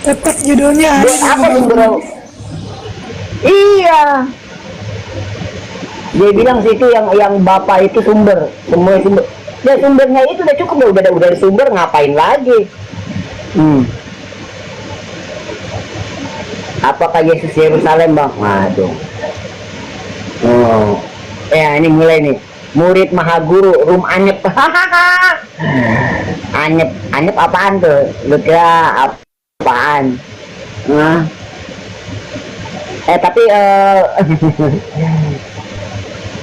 Tetap judulnya Buat apa sumber? Iya, dia bilang situ yang Bapak itu sumber, semua sumber. Ya sumbernya itu udah cukup, udah sumber, ngapain lagi? Apakah Yesus Yerusalem, Bang? Waduh. Oh. Ya ini mulai nih. Murid Mahaguru, Rum Anyep. Anyep apaan tuh? Lu kira apaan? Nah. Tapi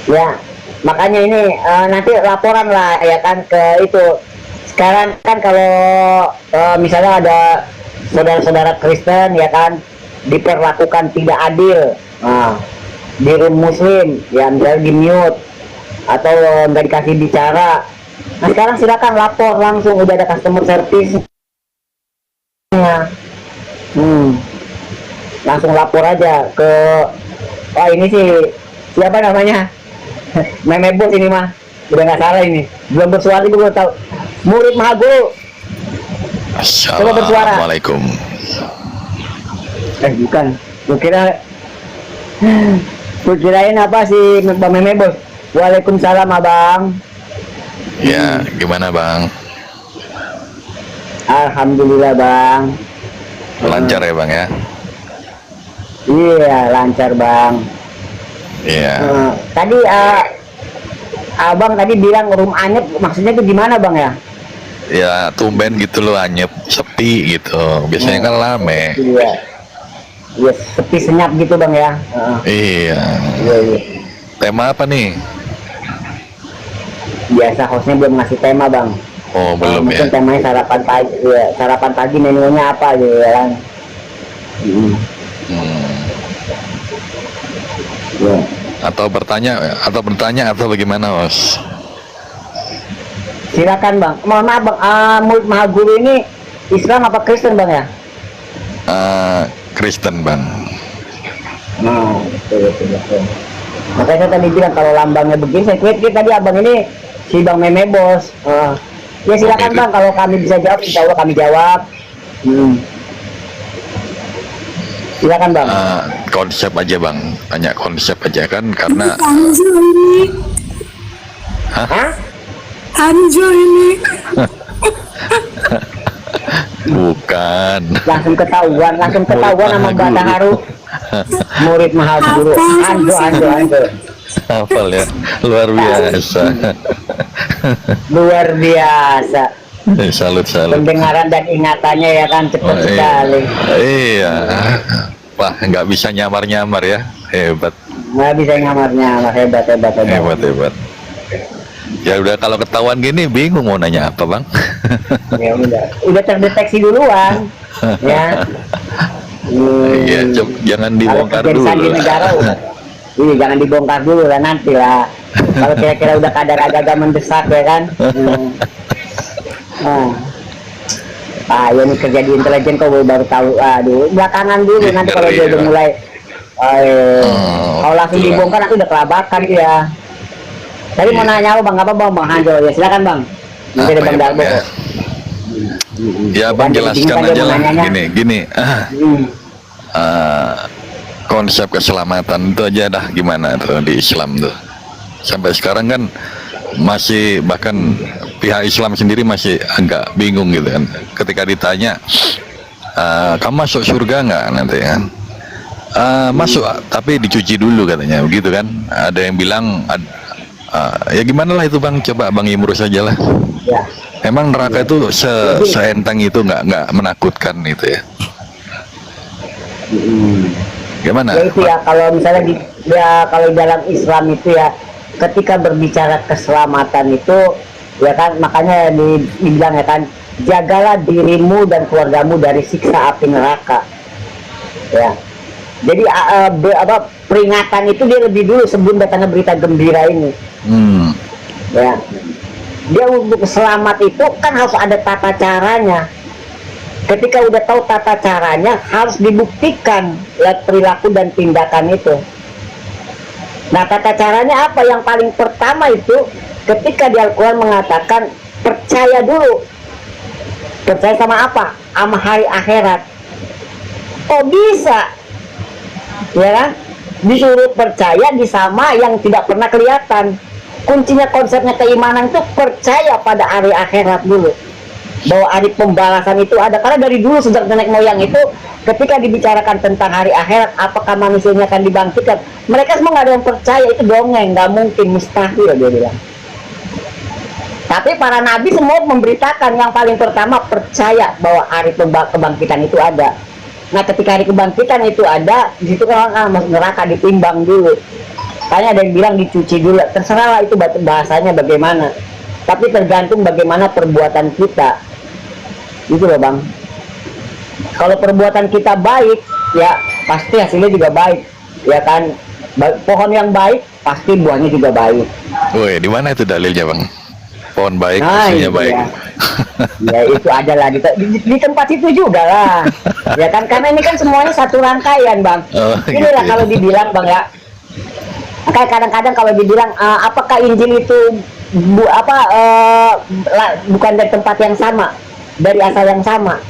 ya, makanya ini nanti laporan lah ya kan ke itu. Sekarang kan kalau misalnya ada saudara-saudara Kristen ya kan diperlakukan tidak adil, di room muslim ya, misalnya di mute atau nggak dikasih bicara. Nah sekarang silakan lapor langsung, udah ada customer service nya. Langsung lapor aja ke, oh ini sih siapa namanya, Memebos ini mah, udah nggak salah ini, belum bersuara itu belum tahu. Murid Mahaguru, coba bersuara. Assalamualaikum. Bukan, gue kirain apa sih Bang Memebos. Waalaikumsalam Abang. Ya, gimana Bang? Alhamdulillah Bang. Lancar ya Bang ya? Iya lancar Bang. Iya. Tadi Abang tadi bilang room anyep, maksudnya itu gimana Bang ya? Ya tumben gitu loh, anyep, sepi gitu. Biasanya kan rame. Iya. Ya sepi senyap gitu Bang ya. Iya. Iya. Tema apa nih? Biasa hostnya belum ngasih tema Bang. Oh belum ya? Mungkin temanya sarapan pagi, ya. Sarapan pagi menunya apa gitu ya kan? Ya. Atau bertanya atau bagaimana Bos? Silakan Bang. Mohon maaf Bang, Murid Mahaguru ini Islam apa Kristen Bang ya? Kristen Bang. Nah, betul. Makanya saya tadi bilang kalau lambangnya begini, saya kira tadi Abang ini si Bang Memebos. Ya silakan Bang, kalau kami bisa jawab, insya Allah kami jawab. Silakan Bang. Konsep aja Bang, tanya konsep aja kan, karena Hanjo ini. Hah? Hanjo ini. bukan. Langsung ketahuan sama Mbak Taharu. Murid Mahaguru. Anjo. Hafal ya, luar biasa. Luar biasa. Salut. Pendengaran dan ingatannya ya kan cepat sekali. Iya. Wah, nggak bisa nyamar ya, hebat. Nggak bisa nyamar hebat. Hebat. Ya udah, kalau ketahuan gini bingung mau nanya apa Bang. Ya udah terdeteksi duluan. Ya. Iya, jangan dibongkar dulu Di negara iya, jangan dibongkar dulu lah, nanti lah. Kalau kira-kira udah kadar agak mendesak ya kan. Ya ini kerja di intelijen kok baru tahu. Aduh, belakangan dulu nanti kalau dia udah mulai. Kalau langsung dibongkar nanti udah kelabakan ya. Tadi mau nanya apa Bang Hanjo? Ya silakan Bang. Nanti ada Bang Darbo. Ya Bang, jelaskan aja lah gini. Konsep keselamatan itu aja dah gimana tuh di Islam tuh. Sampai sekarang kan masih, bahkan pihak Islam sendiri masih agak bingung gitu kan. Ketika ditanya, kamu masuk surga nggak nanti kan? Masuk, tapi dicuci dulu katanya, begitu kan? Ada yang bilang Ya gimana lah itu Bang, coba Bang Imrus saja lah. Ya. Emang neraka itu seenteng itu nggak menakutkan itu ya? Gimana? Ya itu ya, kalau misalnya kalau dalam Islam itu ya, ketika berbicara keselamatan itu ya kan, makanya dibilang ya kan, jagalah dirimu dan keluargamu dari siksa api neraka. Ya. Jadi peringatan itu dia lebih dulu sebelum datangnya berita gembira ini. Ya. Dia untuk selamat itu kan harus ada tata caranya. Ketika udah tahu tata caranya, harus dibuktikan lewat perilaku dan tindakan itu. Nah, tata caranya apa? Yang paling pertama itu ketika di Al-Quran mengatakan percaya dulu. Percaya sama apa? Sama hari akhirat. Oh bisa, ya kan? Disuruh percaya di sama yang tidak pernah kelihatan. Kuncinya konsepnya keimanan itu percaya pada hari akhirat dulu, bahwa hari pembalasan itu ada. Karena dari dulu sejak nenek moyang itu, ketika dibicarakan tentang hari akhirat, apakah manusianya akan dibangkitkan, mereka semua nggak ada yang percaya. Itu dongeng, nggak mungkin, mustahil dia bilang. Tapi para nabi semua memberitakan yang paling pertama percaya bahwa hari kebangkitan itu ada. Nah, ketika hari kebangkitan itu ada, di situ kan masuk neraka ditimbang dulu. Kayaknya ada yang bilang dicuci dulu, terserah lah itu bahasanya bagaimana. Tapi tergantung bagaimana perbuatan kita. Gitu loh Bang. Kalau perbuatan kita baik, ya pasti hasilnya juga baik. Ya kan, pohon yang baik pasti buahnya juga baik. Woi, di mana itu dalilnya Bang? Pohon baik, Nah, hasilnya baik. Ya itu adalah di tempat itu juga lah. Ya kan, karena ini kan semuanya satu rangkaian Bang. Oh, Inilah gitu. kalau dibilang Bang ya. Kayak kadang-kadang kalau dibilang apakah Injil itu bukan dari tempat yang sama, dari asal yang sama,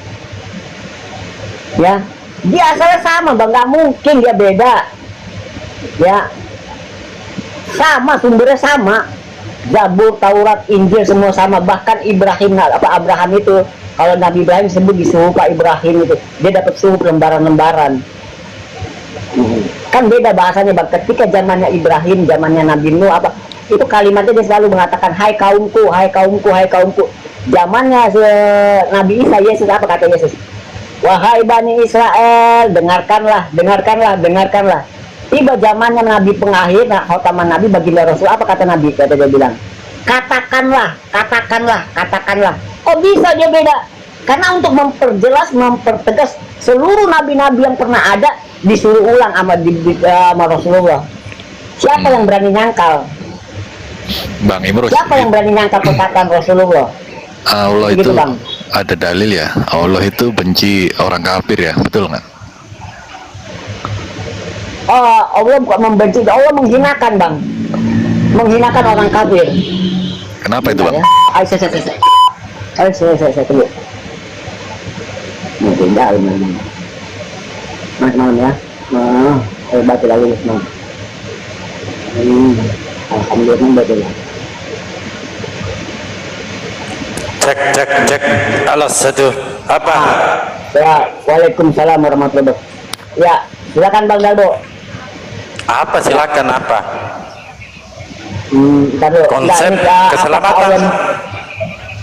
ya dia asalnya sama Bang, nggak mungkin dia beda, ya sama, sumbernya sama, Zabur, Taurat, Injil semua sama. Bahkan Abraham itu, kalau Nabi Ibrahim disebut disuruh Pak Ibrahim itu, dia dapat suruh lembaran-lembaran. Kan beda bahasanya Bang. Ketika zamannya Ibrahim, zamannya Nabi Nuh, itu kalimatnya dia selalu mengatakan hai kaumku, hai kaumku, hai kaumku. Zamannya Nabi Isa, Yesus, apa kata Yesus? Wahai Bani Israel, dengarkanlah, dengarkanlah, dengarkanlah. Tiba zamannya Nabi pengakhir, khotaman Nabi, baginda Rasul, apa kata Nabi? Kata dia bilang, katakanlah, katakanlah, katakanlah. Kok bisa dia beda? Karena untuk memperjelas, mempertegas, seluruh nabi-nabi yang pernah ada disuruh ulang sama Rasulullah. Siapa yang berani nyangkal? Bang Imrus, Siapa yang berani nyangkal perkataan Rasulullah? Allah Gitu, itu Bang. ada dalil ya. Allah itu benci orang kafir ya, betul nggak? Oh, Allah bukan membenci, Allah menghinakan Bang, menghinakan orang kafir. Kenapa itu Bang? Ya. Ayo saya tunggu. Mungkin dalam Mas mau ya. Baca lagi Mas. Alhamdulillah baca. Cek alas satu apa? Ya, Waalaikumsalam warahmatullahi wabarakatuh. Ya, silakan Bang Dalbo. Apa silakan apa? Ntar dulu. Konsep Enggak, keselamatan.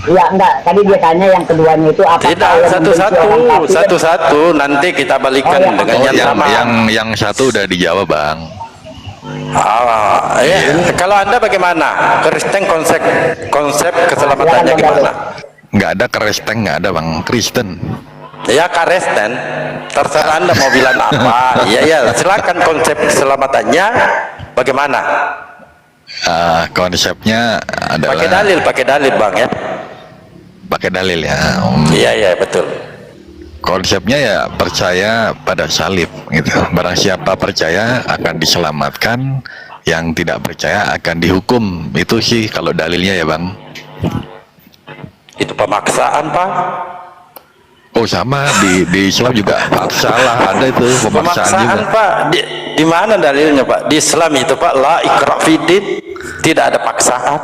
Iya, enggak. Tadi dia tanya yang keduanya itu apa? Tidak, satu-satu nanti kita balikan Oh, ya. dengan yang sama. Yang satu udah dijawab Bang. Kalau Anda bagaimana? Kristen konsep keselamatannya gimana? Nggak ada Kristen, nggak ada Bang. Kristen. Ya Kristen, terserah Anda mau bilang apa. Iya, silakan konsep keselamatannya bagaimana? Konsepnya adalah Pakai dalil Bang ya. pakai dalil ya. Iya, betul. Konsepnya ya percaya pada salib gitu. Barang siapa percaya akan diselamatkan, yang tidak percaya akan dihukum. Itu sih kalau dalilnya ya Bang. Itu pemaksaan Pak. Oh sama di Islam juga salah, ada itu pemaksaan juga. Pak. Di mana dalilnya Pak? Di Islam itu Pak, la ikra fiddin, tidak ada paksaan.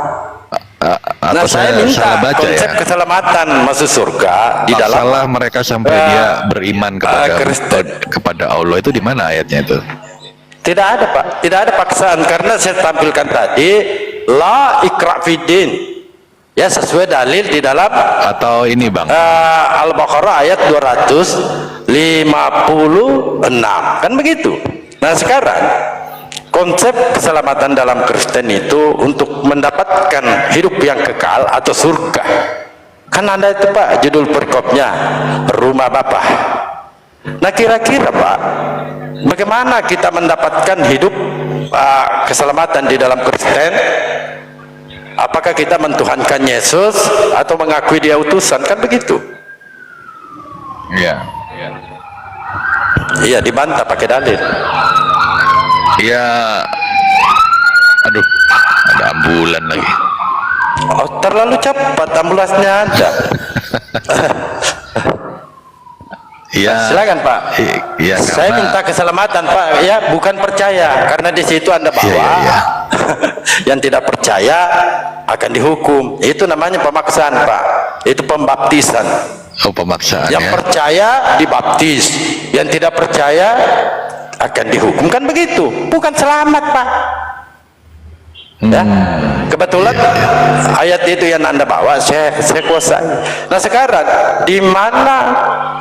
Atau Saya minta salah baca konsep ya? keselamatan masuk surga di dalam Salah mereka sampai dia beriman Kristen. kepada Allah, itu di mana ayatnya itu? Tidak ada Pak, tidak ada paksaan, karena saya tampilkan tadi la ikra fiddin, ya sesuai dalil di dalam Atau ini bang, Al-Baqarah ayat 256, kan begitu. Nah sekarang konsep keselamatan dalam Kristen itu untuk mendapatkan hidup yang kekal atau surga, kan ada itu Pak judul perikopnya, rumah Bapa. Nah kira-kira Pak, bagaimana kita mendapatkan hidup keselamatan di dalam Kristen? Apakah kita mentuhankan Yesus atau mengakui dia utusan, kan begitu? ya, Iya, dibantah pakai dalil. ya, aduh, ada ambulan lagi. Oh, terlalu cepat ambulansnya ada. Ya, Silakan Pak. Iya, Saya karena- minta keselamatan Pak, ya bukan percaya, karena di situ Anda bawa. Iya, iya. Yang tidak percaya akan dihukum. Itu namanya pemaksaan Pak. Itu pembaptisan. Oh, pemaksaan Yang ya. percaya dibaptis, yang tidak percaya akan dihukum, kan begitu? Bukan selamat Pak. Ya, kebetulan ayat itu yang Anda bawa saya kuasai. Nah sekarang di mana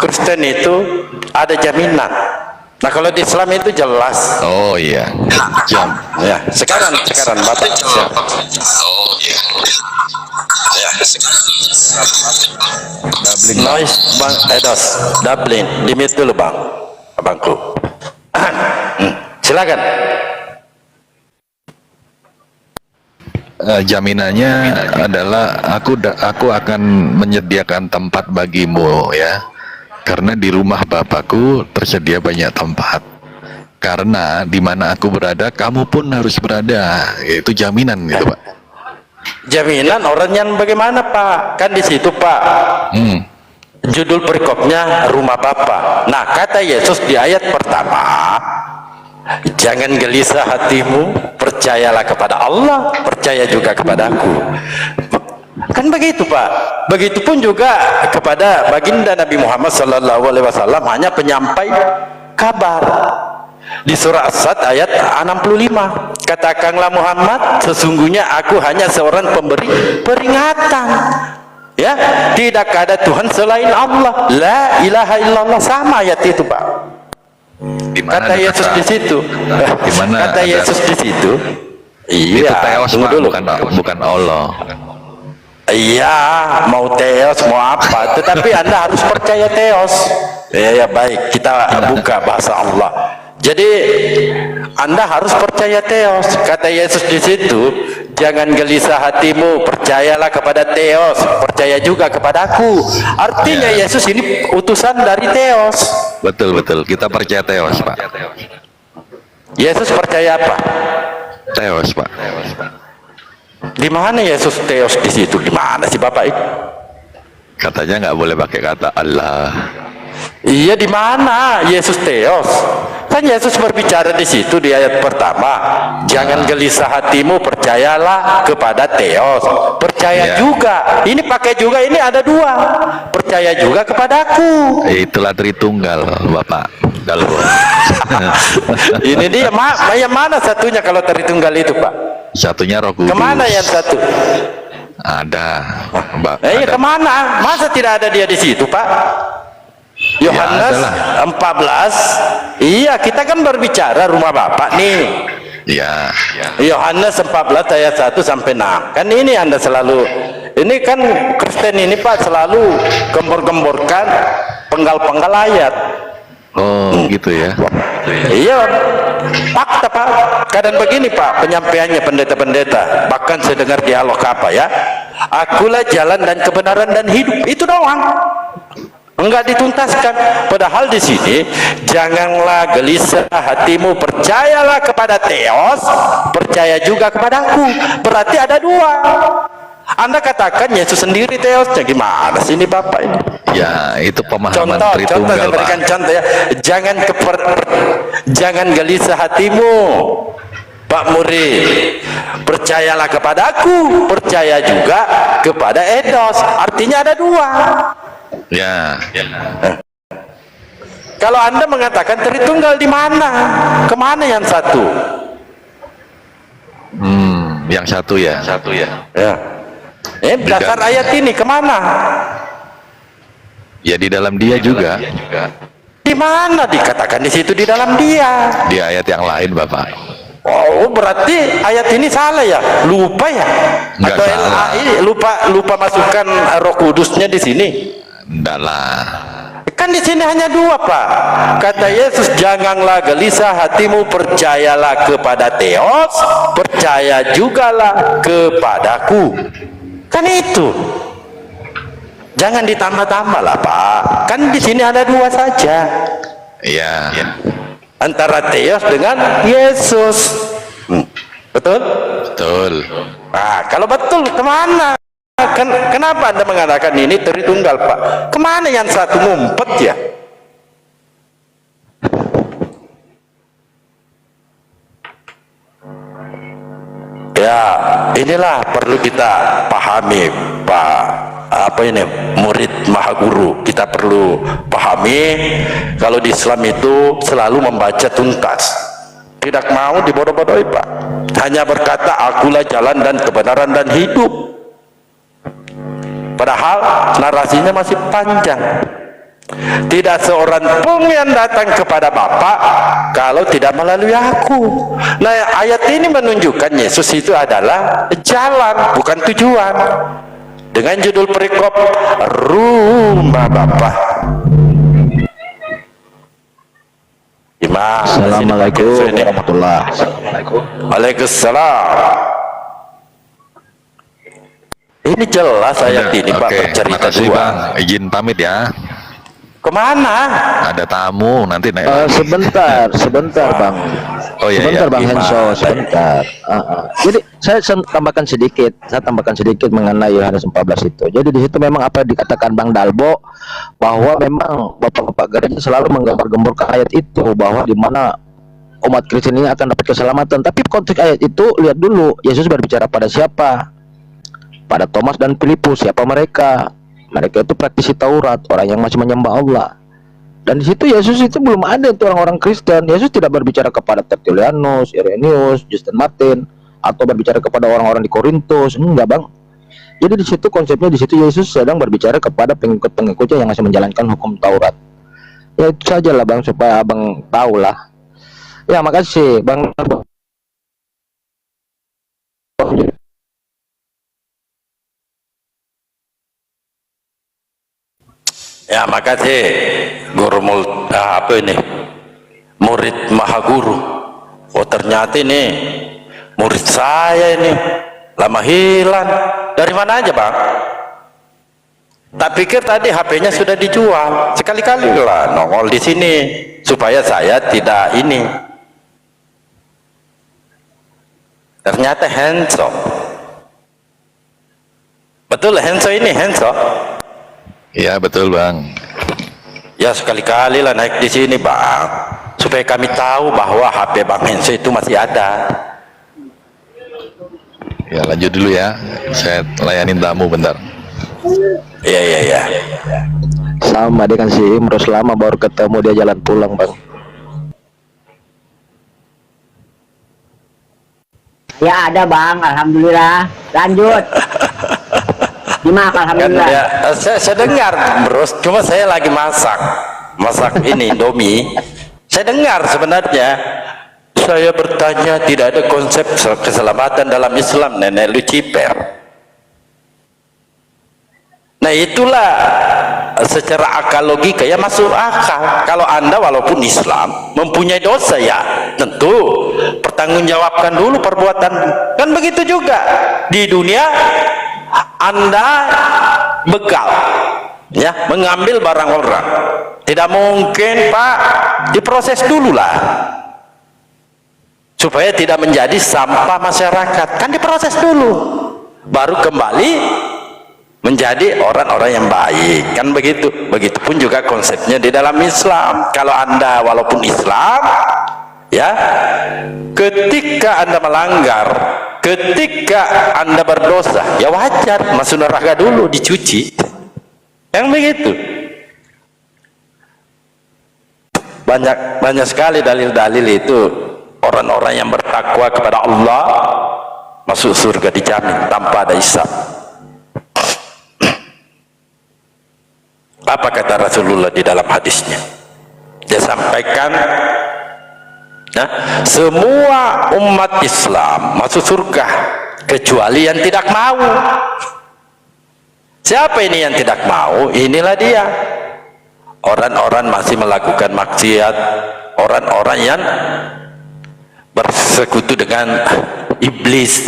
Kristen itu ada jaminan? Nah kalau di Islam itu jelas. Oh iya, jam. Ya sekarang Bapak siap. Dublin, Bang. Noise Bang Edos Dublin limit dulu Bang, abangku. Silakan. Jaminannya adalah aku akan menyediakan tempat bagimu ya, karena di rumah Bapakku tersedia banyak tempat, karena di mana aku berada kamu pun harus berada. Itu jaminan gitu Pak. Jaminan orang yang bagaimana Pak? Kan di situ Pak. Judul perikopnya rumah Bapa. Nah kata Yesus di ayat pertama, jangan gelisah hatimu, percayalah kepada Allah, percaya juga kepadaku. Kan begitu Pak. Begitupun juga kepada baginda Nabi Muhammad SAW, hanya penyampai kabar. Di surah As-Sad ayat 65, katakanlah Muhammad, sesungguhnya aku hanya seorang pemberi peringatan. Ya, tidak ada Tuhan selain Allah, la ilaha illallah, sama ayat itu Pak. Di mana Kata ada Yesus di situ. Di mana Kata ada- Yesus di situ. itu Iya, teos tunggu Pak, dulu. bukan Allah. Iya, mau teos mau apa, tetapi Anda harus percaya teos. Ya baik, kita buka bahasa Allah. Jadi Anda harus percaya teos. Kata Yesus di situ, jangan gelisah hatimu, percayalah kepada teos, percaya juga kepadaku. Artinya Ya. Yesus ini utusan dari teos. Betul, kita percaya teos Pak. Yesus percaya apa? Teos Pak. Di mana Yesus teos di situ? Di mana sih Bapak itu? Katanya nggak boleh pakai kata Allah. Iya, di mana Yesus teos? Kan Yesus berbicara di situ di ayat pertama, jangan gelisah hatimu, percayalah kepada teos, percaya Ya. juga. Ini pakai juga, ini ada dua, percaya juga kepadaku. Itulah Tritunggal Bapak. Kalau Ini dia, yang mana satunya kalau Tritunggal itu Pak? satunya Roh Kudus. Kemana yang satu? Ada Mbak. Iya, ada. kemana? Masa tidak ada dia di situ Pak? Yohanes adalah. 14. Iya, kita kan berbicara rumah Bapak nih. Ya. Yohanes 14 ayat 1 sampai 6. Kan ini Anda selalu, ini kan Kristen ini Pak selalu gembor-gemborkan penggal-penggal ayat. Oh, gitu ya. Iya, fakta Pak. Kadang begini Pak penyampaiannya pendeta-pendeta. Bahkan saya dengar dialog apa ya? Akulah jalan dan kebenaran dan hidup. Itu doang. Enggak dituntaskan. Padahal di sini janganlah gelisah hatimu, percayalah kepada teos, percaya juga kepadaku. Berarti ada dua. Anda katakan Yesus sendiri teosnya, gimana sih ini Bapak ini? Ya, itu pemahaman Contoh Tritunggal saya Pak. berikan contoh ya. Jangan gelisah hatimu, Pak Murid. Percayalah kepadaku, percaya juga kepada Edos. Artinya ada dua. Ya. Kalau Anda mengatakan Tritunggal di mana? Kemana yang satu? yang satu ya. Ya. Dasar ayat ini kemana? Ya di dalam dia juga. Di mana dikatakan di situ di dalam dia? Di ayat yang lain, Bapak. Oh, berarti ayat ini salah ya? Lupa ya? Enggak Atau salah. LAI lupa masukkan Roh Kudusnya di sini? Enggak lah. Kan di sini hanya dua, Pak. Kata Yesus, janganlah gelisah hatimu, percayalah kepada Theos, percaya jugalah kepadaku. Kan itu. Jangan ditambah-tambah lah, Pak. Kan di sini ada dua saja. Iya. Antara Theos dengan Yesus. Betul? Betul. Nah, kalau betul kemana? Kenapa Anda mengatakan ini Tritunggal, Pak? Kemana yang satu ngumpet ya? Ya, inilah perlu kita pahami, Pak. Apa ini? Murid Maha Guru. Kita perlu pahami kalau di Islam itu selalu membaca tuntas. Tidak mau dibodoh-bodohi, Pak. Hanya berkata, akulah jalan dan kebenaran dan hidup. Padahal narasinya masih panjang. Tidak seorang pun yang datang kepada Bapa kalau tidak melalui aku. Nah, ayat ini menunjukkan Yesus itu adalah jalan, bukan tujuan. Dengan judul perikop Rumah Bapa. Imam. Assalamualaikum warahmatullahi wabarakatuh. Waalaikumsalam. Ini jelas ayat ini, Pak, Oke, bercerita makasih, dua. Bang. Izin pamit ya. Kemana? Ada tamu nanti naik. Sebentar Bang. Oh iya, Sebentar iya. Bang Henso, sebentar. Jadi saya tambahkan sedikit mengenai Yohanes 14 itu. Jadi di situ memang apa yang dikatakan Bang Dalbo, bahwa memang bapak-bapak gereja selalu menggambar-gemborkan ayat itu, bahwa di mana umat Kristen ini akan dapat keselamatan. Tapi konteks ayat itu lihat dulu, Yesus berbicara pada siapa? Pada Thomas dan Filipus. Siapa mereka? Mereka itu praktisi Taurat, orang yang masih menyembah Allah. Dan di situ Yesus itu belum ada itu orang-orang Kristen. Yesus tidak berbicara kepada Tertullianus, Irenaeus, Justin Martin, atau berbicara kepada orang-orang di Korintus. Enggak, Bang. Jadi di situ konsepnya, di situ Yesus sedang berbicara kepada pengikut-pengikutnya yang masih menjalankan hukum Taurat. Ya itu saja lah, Bang, supaya Abang tahu lah. Ya, makasih, Bang. Ya, makasih Guru apa ini? Murid Maha Guru. Oh, ternyata ini murid saya ini. Lama hilang. Dari mana aja, Bang? Tak pikir tadi HP-nya sudah dijual. Sekali-kali lah nongol di sini supaya saya tidak ini. Ternyata Henso. Betul Henso ini, Henso? Iya betul, Bang. Ya, sekali-kali lah naik di sini, Bang, supaya kami tahu bahwa HP Bang Henso itu masih ada. Ya lanjut dulu ya. Saya layanin tamu bentar. Iya. Sama dia kan si Imros, lama baru ketemu, dia jalan pulang, Bang. Ya ada Bang, alhamdulillah. Lanjut. Gimana Kan alhamdulillah? ya, saya dengar, Bros, cuma saya lagi masak ini Indomie. Saya dengar sebenarnya. Saya bertanya, tidak ada konsep keselamatan dalam Islam, Nenek Lucifer. Nah, itulah secara akal logika ya masuk akal. Kalau Anda walaupun Islam mempunyai dosa, ya tentu pertanggungjawabkan dulu perbuatan. Kan begitu juga di dunia. Anda begal ya mengambil barang orang, tidak mungkin, Pak, diproses dulu lah supaya tidak menjadi sampah masyarakat. Kan diproses dulu baru kembali menjadi orang-orang yang baik. Kan begitu. Begitupun juga konsepnya di dalam Islam. Kalau Anda walaupun Islam ya, ketika Anda melanggar, ketika Anda berdosa, ya wajar masuk neraka dulu, dicuci. Yang begitu. Banyak sekali dalil-dalil itu. Orang-orang yang bertakwa kepada Allah masuk surga dijamin tanpa ada hisab. Apa kata Rasulullah di dalam hadisnya? Dia sampaikan, nah, semua umat Islam masuk surga kecuali yang tidak mau. Siapa ini yang tidak mau? Inilah dia, orang-orang masih melakukan maksiat, orang-orang yang bersekutu dengan iblis,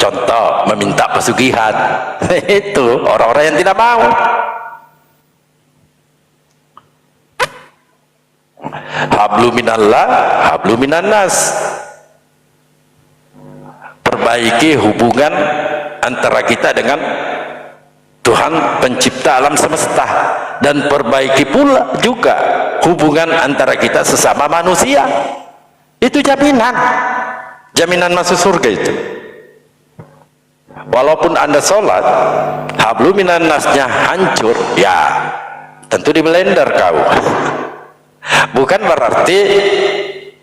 contoh meminta pesugihan. Itu orang-orang yang tidak mau. Hablu minallah, hablu minannas. Perbaiki hubungan antara kita dengan Tuhan pencipta alam semesta, dan perbaiki pula juga hubungan antara kita sesama manusia. Itu jaminan masuk surga itu. Walaupun Anda sholat hablu minannasnya hancur, ya tentu di blender kau. Bukan berarti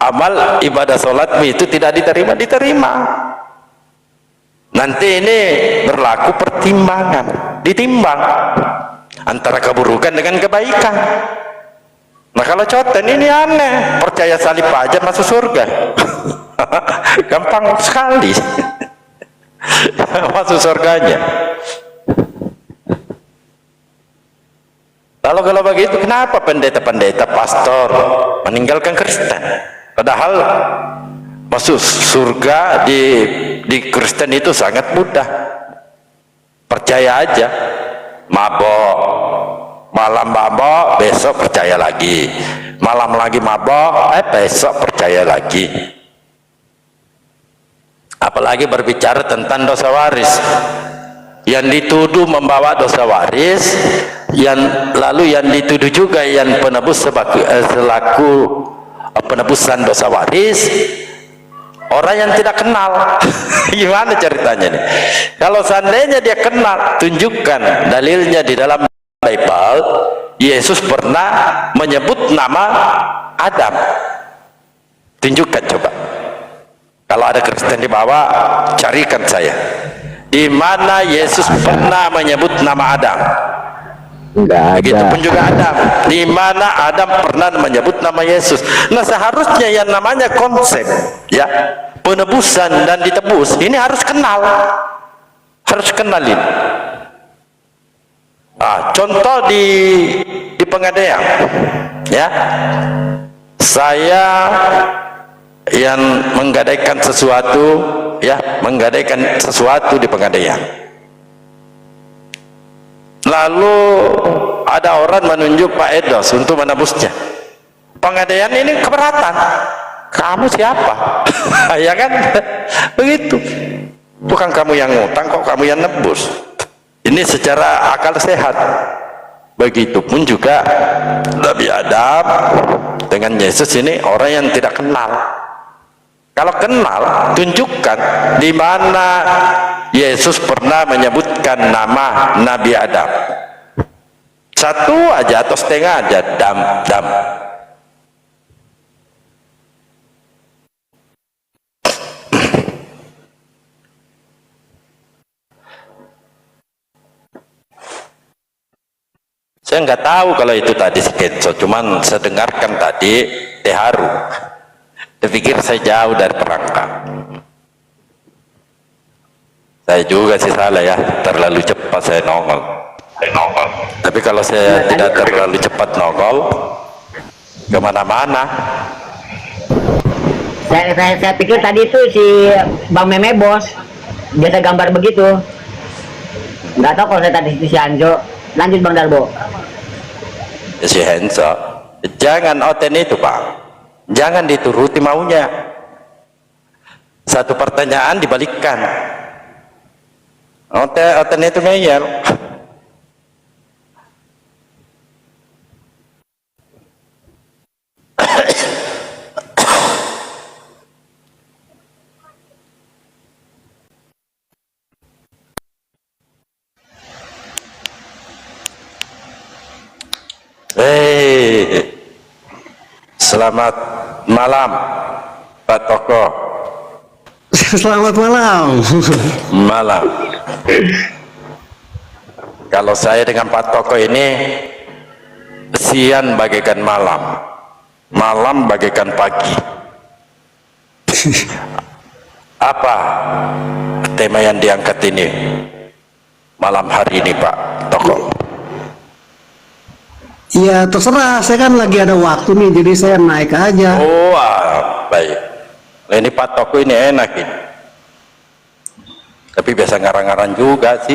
amal ibadah sholatmu itu tidak diterima. Nanti ini berlaku pertimbangan, ditimbang antara keburukan dengan kebaikan. Nah kalau coten ini aneh, percaya salib aja masuk surga. Gampang sekali masuk surganya. Lalu kalau begitu, kenapa pendeta-pendeta, pastor meninggalkan Kristen? Padahal masuk surga di Kristen itu sangat mudah. Percaya aja, mabok, malam mabok, besok percaya lagi, malam lagi mabok, besok percaya lagi. Apalagi berbicara tentang dosa waris, yang dituduh membawa dosa waris, lalu yang dituduh juga yang penebus selaku penebusan dosa waris, orang yang tidak kenal. Gimana ceritanya nih? Kalau seandainya dia kenal, tunjukkan dalilnya di dalam Bible. Yesus pernah menyebut nama Adam. Tunjukkan coba. Kalau ada Kristen di bawah, carikan saya. Di mana Yesus pernah menyebut nama Adam? Enggak ada. Begitupun juga Adam. Di mana Adam pernah menyebut nama Yesus? Nah, seharusnya yang namanya konsep, ya, penebusan dan ditebus, ini harus kenalin. Contoh di Pengadaian, ya, saya yang menggadaikan sesuatu, ya, menggadaikan sesuatu di Pengadaian. Lalu ada orang menunjuk Pak Edos untuk menebusnya. Pengadaian ini keberatan. Kamu siapa? Ya kan? Begitu. Bukan kamu yang ngutang, kok kamu yang nebus. Ini secara akal sehat. Begitupun juga Nabi Adam dengan Yesus ini orang yang tidak kenal. Kalau kenal, tunjukkan di mana Yesus pernah menyebutkan nama Nabi Adam. Satu aja atau setengah aja, dam. Saya nggak tahu kalau itu tadi sketsa, cuman saya dengarkan tadi terharu. Saya pikir saya jauh dari perangkap. Saya juga sih salah ya, terlalu cepat saya nongol. Tapi kalau saya tidak terlalu cepat nongol, kemana-mana. Saya pikir tadi itu si Bang Meme bos biasa gambar begitu. Nggak tahu kalau saya tadi si Anjo. Lanjut Bang Darbo. Si Henso, jangan oten itu Pak, jangan dituruti maunya. Satu pertanyaan dibalikkan. Oten itu ngeyel. Selamat malam Pak Toko. Selamat malam. Malam. Kalau saya dengan Pak Toko ini, siang bagaikan malam, malam bagaikan pagi. Apa tema yang diangkat ini malam hari ini, Pak Toko? Ya terserah, saya kan lagi ada waktu nih, jadi saya naik aja. Oh, baik. Nah, ini Pak Toko ini enak ini. Tapi biasa ngarang-ngarang juga sih.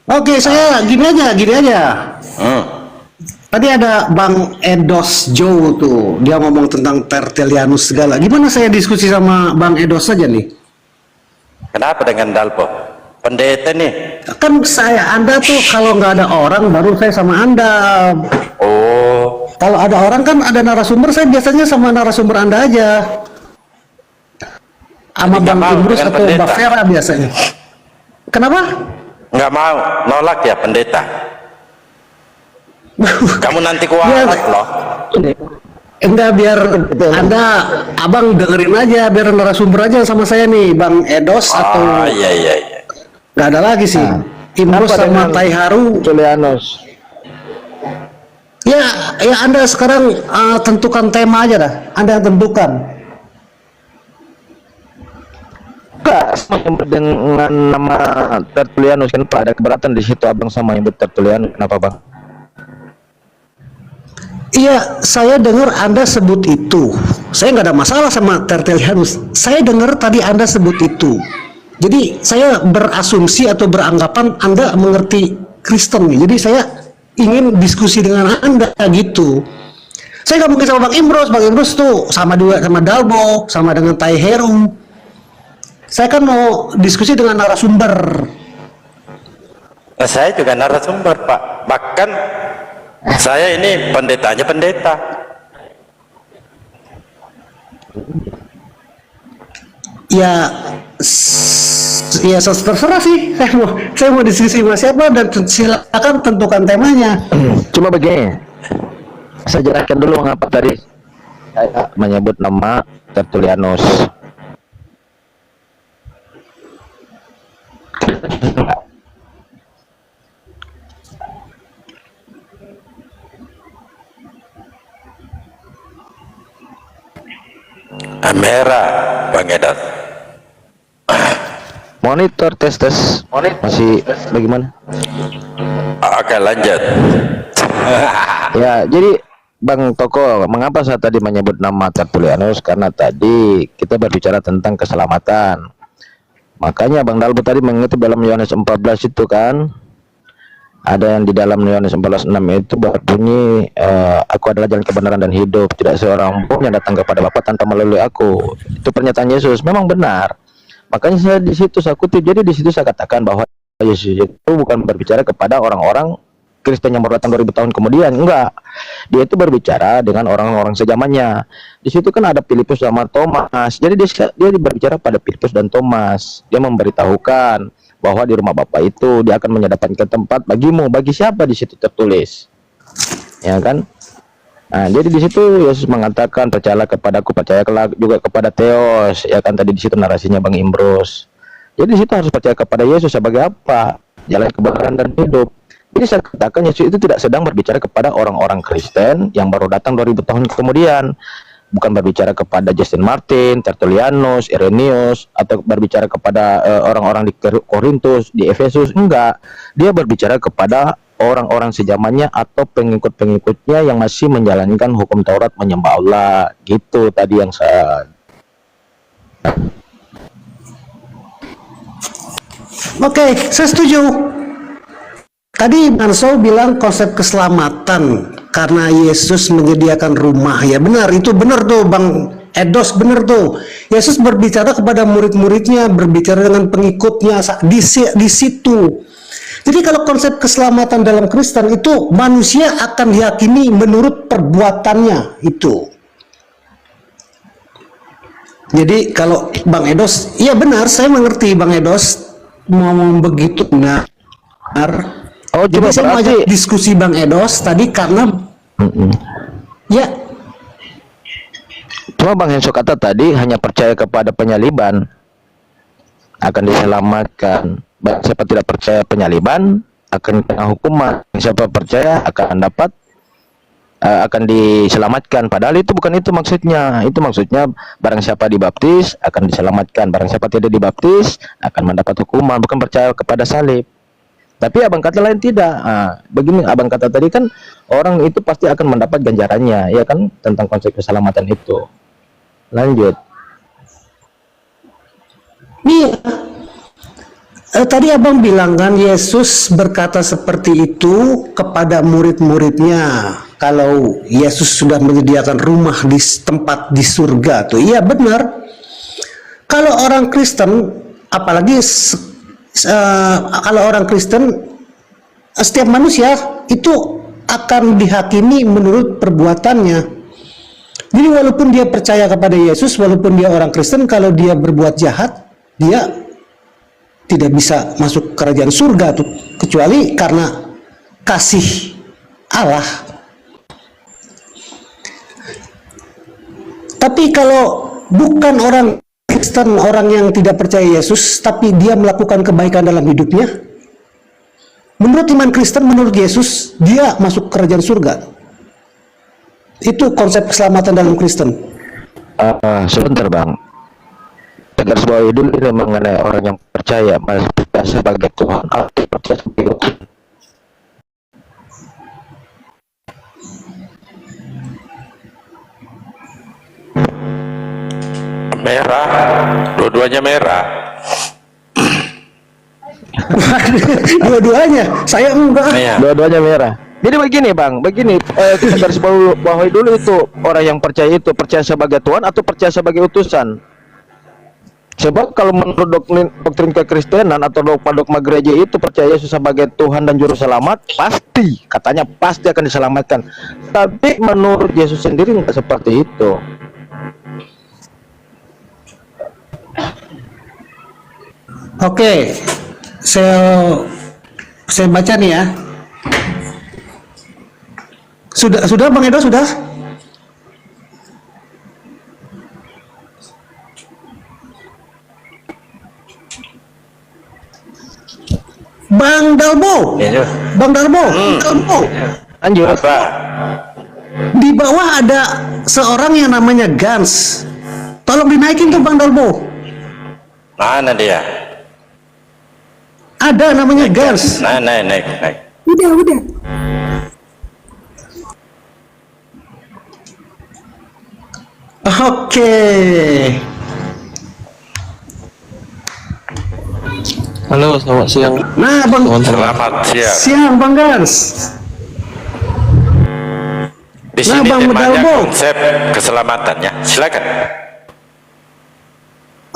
Oke, saya gini aja. Tadi ada Bang Edos Joe tuh, dia ngomong tentang Tertullianus segala. Gimana saya diskusi sama Bang Edos saja nih? Kenapa dengan Dalpo? Pendeta nih. Kan Anda tuh kalau nggak ada orang baru saya sama Anda. Oh, Kalau ada orang kan ada narasumber, saya biasanya sama narasumber Anda aja. Sama Jadi nggak Bang mau Imrus dengan atau pendeta? Mbak Vera biasanya. Kenapa? nggak mau, nolak ya pendeta. Kamu nanti kualat loh. Enggak, biar Abang dengerin aja, biar narasumber aja sama saya nih, Bang Edos atau Iya. nggak ada lagi sih. Imrus Apa sama dengan Tai Haru. Tertullianus. Ya Anda sekarang tentukan tema aja dah. Anda yang tentukan. Enggak, sama nyebut dengan nama Tertullianus, kenapa ada keberatan di situ Abang sama nyebut Tertullianus, kenapa Bang? Iya, saya dengar Anda sebut itu. Saya nggak ada masalah sama Tertullianus. Saya dengar tadi Anda sebut itu. Jadi saya berasumsi atau beranggapan Anda mengerti Kristen nih. Jadi saya ingin diskusi dengan Anda gitu. Saya nggak mungkin sama Bang Imrus. Bang Imrus tuh sama juga sama Dalbo, sama dengan Tai Heru. Saya kan mau diskusi dengan narasumber. Nah, saya juga narasumber, Pak. Bahkan saya ini pendetanya pendeta. Ya, ya terserah sih. Saya mau diskusi sama siapa dan silakan tentukan temanya. Cuma begini, saya jelaskan dulu mengapa tadi saya menyebut nama Tertullianus. Merah, Bang Edas. Monitor tes masih bagaimana? Oke, lanjut. Ya, jadi Bang Toko, mengapa saya tadi menyebut nama Tertullianus? Karena tadi kita berbicara tentang keselamatan. Makanya Bang Dalbo tadi mengutip dalam Yohanes 14 itu kan, ada yang di dalam Yohanes 14:6 itu berbunyi, aku adalah jalan kebenaran dan hidup, tidak seorang pun yang datang kepada Bapa tanpa melalui aku. Itu pernyataan Yesus, memang benar. Makanya saya di situ saya kutip. Jadi di situ saya katakan bahwa Yesus itu bukan berbicara kepada orang-orang Kristen yang baru datang 2000 tahun kemudian, enggak. Dia itu berbicara dengan orang-orang sejamannya. Di situ kan ada Filipus sama Thomas. Jadi dia berbicara pada Filipus dan Thomas. Dia memberitahukan bahwa di rumah Bapa itu dia akan menyediakan tempat bagimu. Bagi siapa di situ tertulis, ya kan? Nah, jadi di situ Yesus mengatakan, percayalah kepadaku, percayalah juga kepada Theos, ya kan? Tadi di situ narasinya Bang Imrus. Jadi di situ harus percaya kepada Yesus sebagai apa? Jalan kebenaran dan hidup. Jadi saya katakan Yesus itu tidak sedang berbicara kepada orang-orang Kristen yang baru datang 2000 tahun kemudian. Bukan berbicara kepada Justin Martin, Tertullianus, Irenaeus, atau berbicara kepada orang-orang di Korintus, di Efesus. Enggak. Dia berbicara kepada orang-orang sejamannya atau pengikut-pengikutnya yang masih menjalankan hukum Taurat, menyembah Allah. Gitu tadi yang saya... Oke, saya setuju. Tadi Manso bilang konsep keselamatan karena Yesus menyediakan rumah. Ya benar, itu benar tuh Bang Edos, benar tuh. Yesus berbicara kepada murid-muridnya, berbicara dengan pengikutnya di situ. Jadi kalau konsep keselamatan dalam Kristen itu manusia akan diyakini menurut perbuatannya itu. Jadi kalau Bang Edos, iya benar, saya mengerti Bang Edos ngomong begitu benar. Oh Oh, Jadi cuma saya mau berarti ajak diskusi Bang Edos tadi karena ya cuma Bang Henso kata tadi hanya percaya kepada penyaliban akan diselamatkan. Siapa tidak percaya penyaliban akan kena hukuman. Siapa percaya akan dapat akan diselamatkan. Padahal itu bukan itu maksudnya. Itu maksudnya barang siapa dibaptis akan diselamatkan. Barang siapa tidak dibaptis akan mendapat hukuman. Bukan percaya kepada salib. Tapi abang kata lain tidak. Begini abang kata tadi kan orang itu pasti akan mendapat ganjarannya, ya kan, tentang konsep keselamatan itu. Lanjut. nih tadi abang bilang kan Yesus berkata seperti itu kepada murid-muridnya. Kalau Yesus sudah menyediakan rumah di tempat di surga tuh, iya benar. Kalau orang Kristen, apalagi kalau orang Kristen, setiap manusia itu akan dihakimi menurut perbuatannya. Jadi walaupun dia percaya kepada Yesus, walaupun dia orang Kristen, kalau dia berbuat jahat, dia tidak bisa masuk kerajaan surga tuh, kecuali karena kasih Allah. Tapi kalau bukan orang Kristen, orang yang tidak percaya Yesus, tapi dia melakukan kebaikan dalam hidupnya, menurut iman Kristen, menurut Yesus, dia masuk kerajaan surga. Itu konsep keselamatan dalam Kristen. Sebentar Bang, tegas bawahi dulu ini mengenai orang yang percaya sebagai Tuhan atau percaya sebagai Tuhan. Merah, dua-duanya merah. Dua-duanya, saya enggak. Iya. Dua-duanya merah. Jadi begini Bang, begini kita garis bawahi dulu itu orang yang percaya itu percaya sebagai Tuhan atau percaya sebagai utusan. Sebab kalau menurut doktrin kekristenan atau dogma gereja itu percaya Yesus sebagai Tuhan dan Juru Selamat, pasti, katanya pasti akan diselamatkan. Tapi menurut Yesus sendiri nggak seperti itu. Oke, saya baca nih ya. Sudah Bang Edo, sudah? Bang Dalbo. Iya. Bang Dalbo. Dalbo. Lanjut. Apa? Di bawah ada seorang yang namanya Gans. Tolong dinaikin tuh Bang Dalbo. Mana dia? Ada namanya Gans. Nah, naik. Udah. Oke. Halo, selamat siang. Nah, Bang. Selamat siang. Siang Bang Gans. Di Nah, sini Bang temanya Medalbo. konsep keselamatannya. Silakan.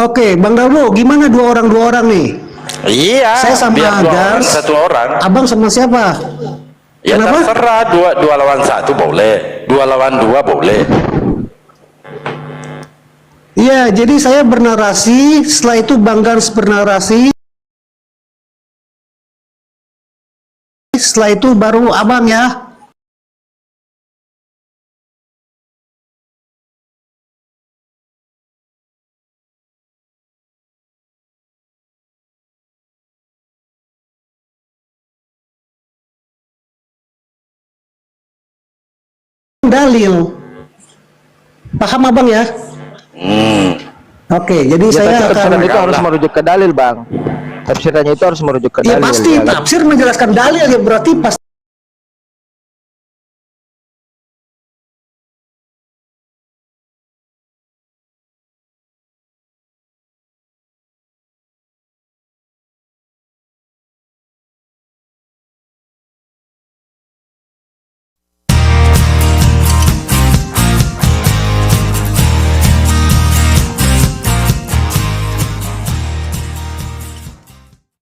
Oke, Bang Dalbo, gimana dua orang nih? Iya. Saya sama biar dua orang, Gans. satu orang. Abang sama siapa? Ya Kenapa? terserah, dua lawan satu boleh, 2 lawan 2 boleh. Iya, jadi saya bernarasi, setelah itu Bang Gans bernarasi, setelah itu baru abang ya. Dalil. Paham abang ya? Oke, jadi Ya, saya tapi tafsiran akan... itu harus merujuk ke dalil Bang. Tafsirannya itu harus merujuk ke Ya dalil. pasti, ya kan? tafsir menjelaskan dalil ya berarti pasti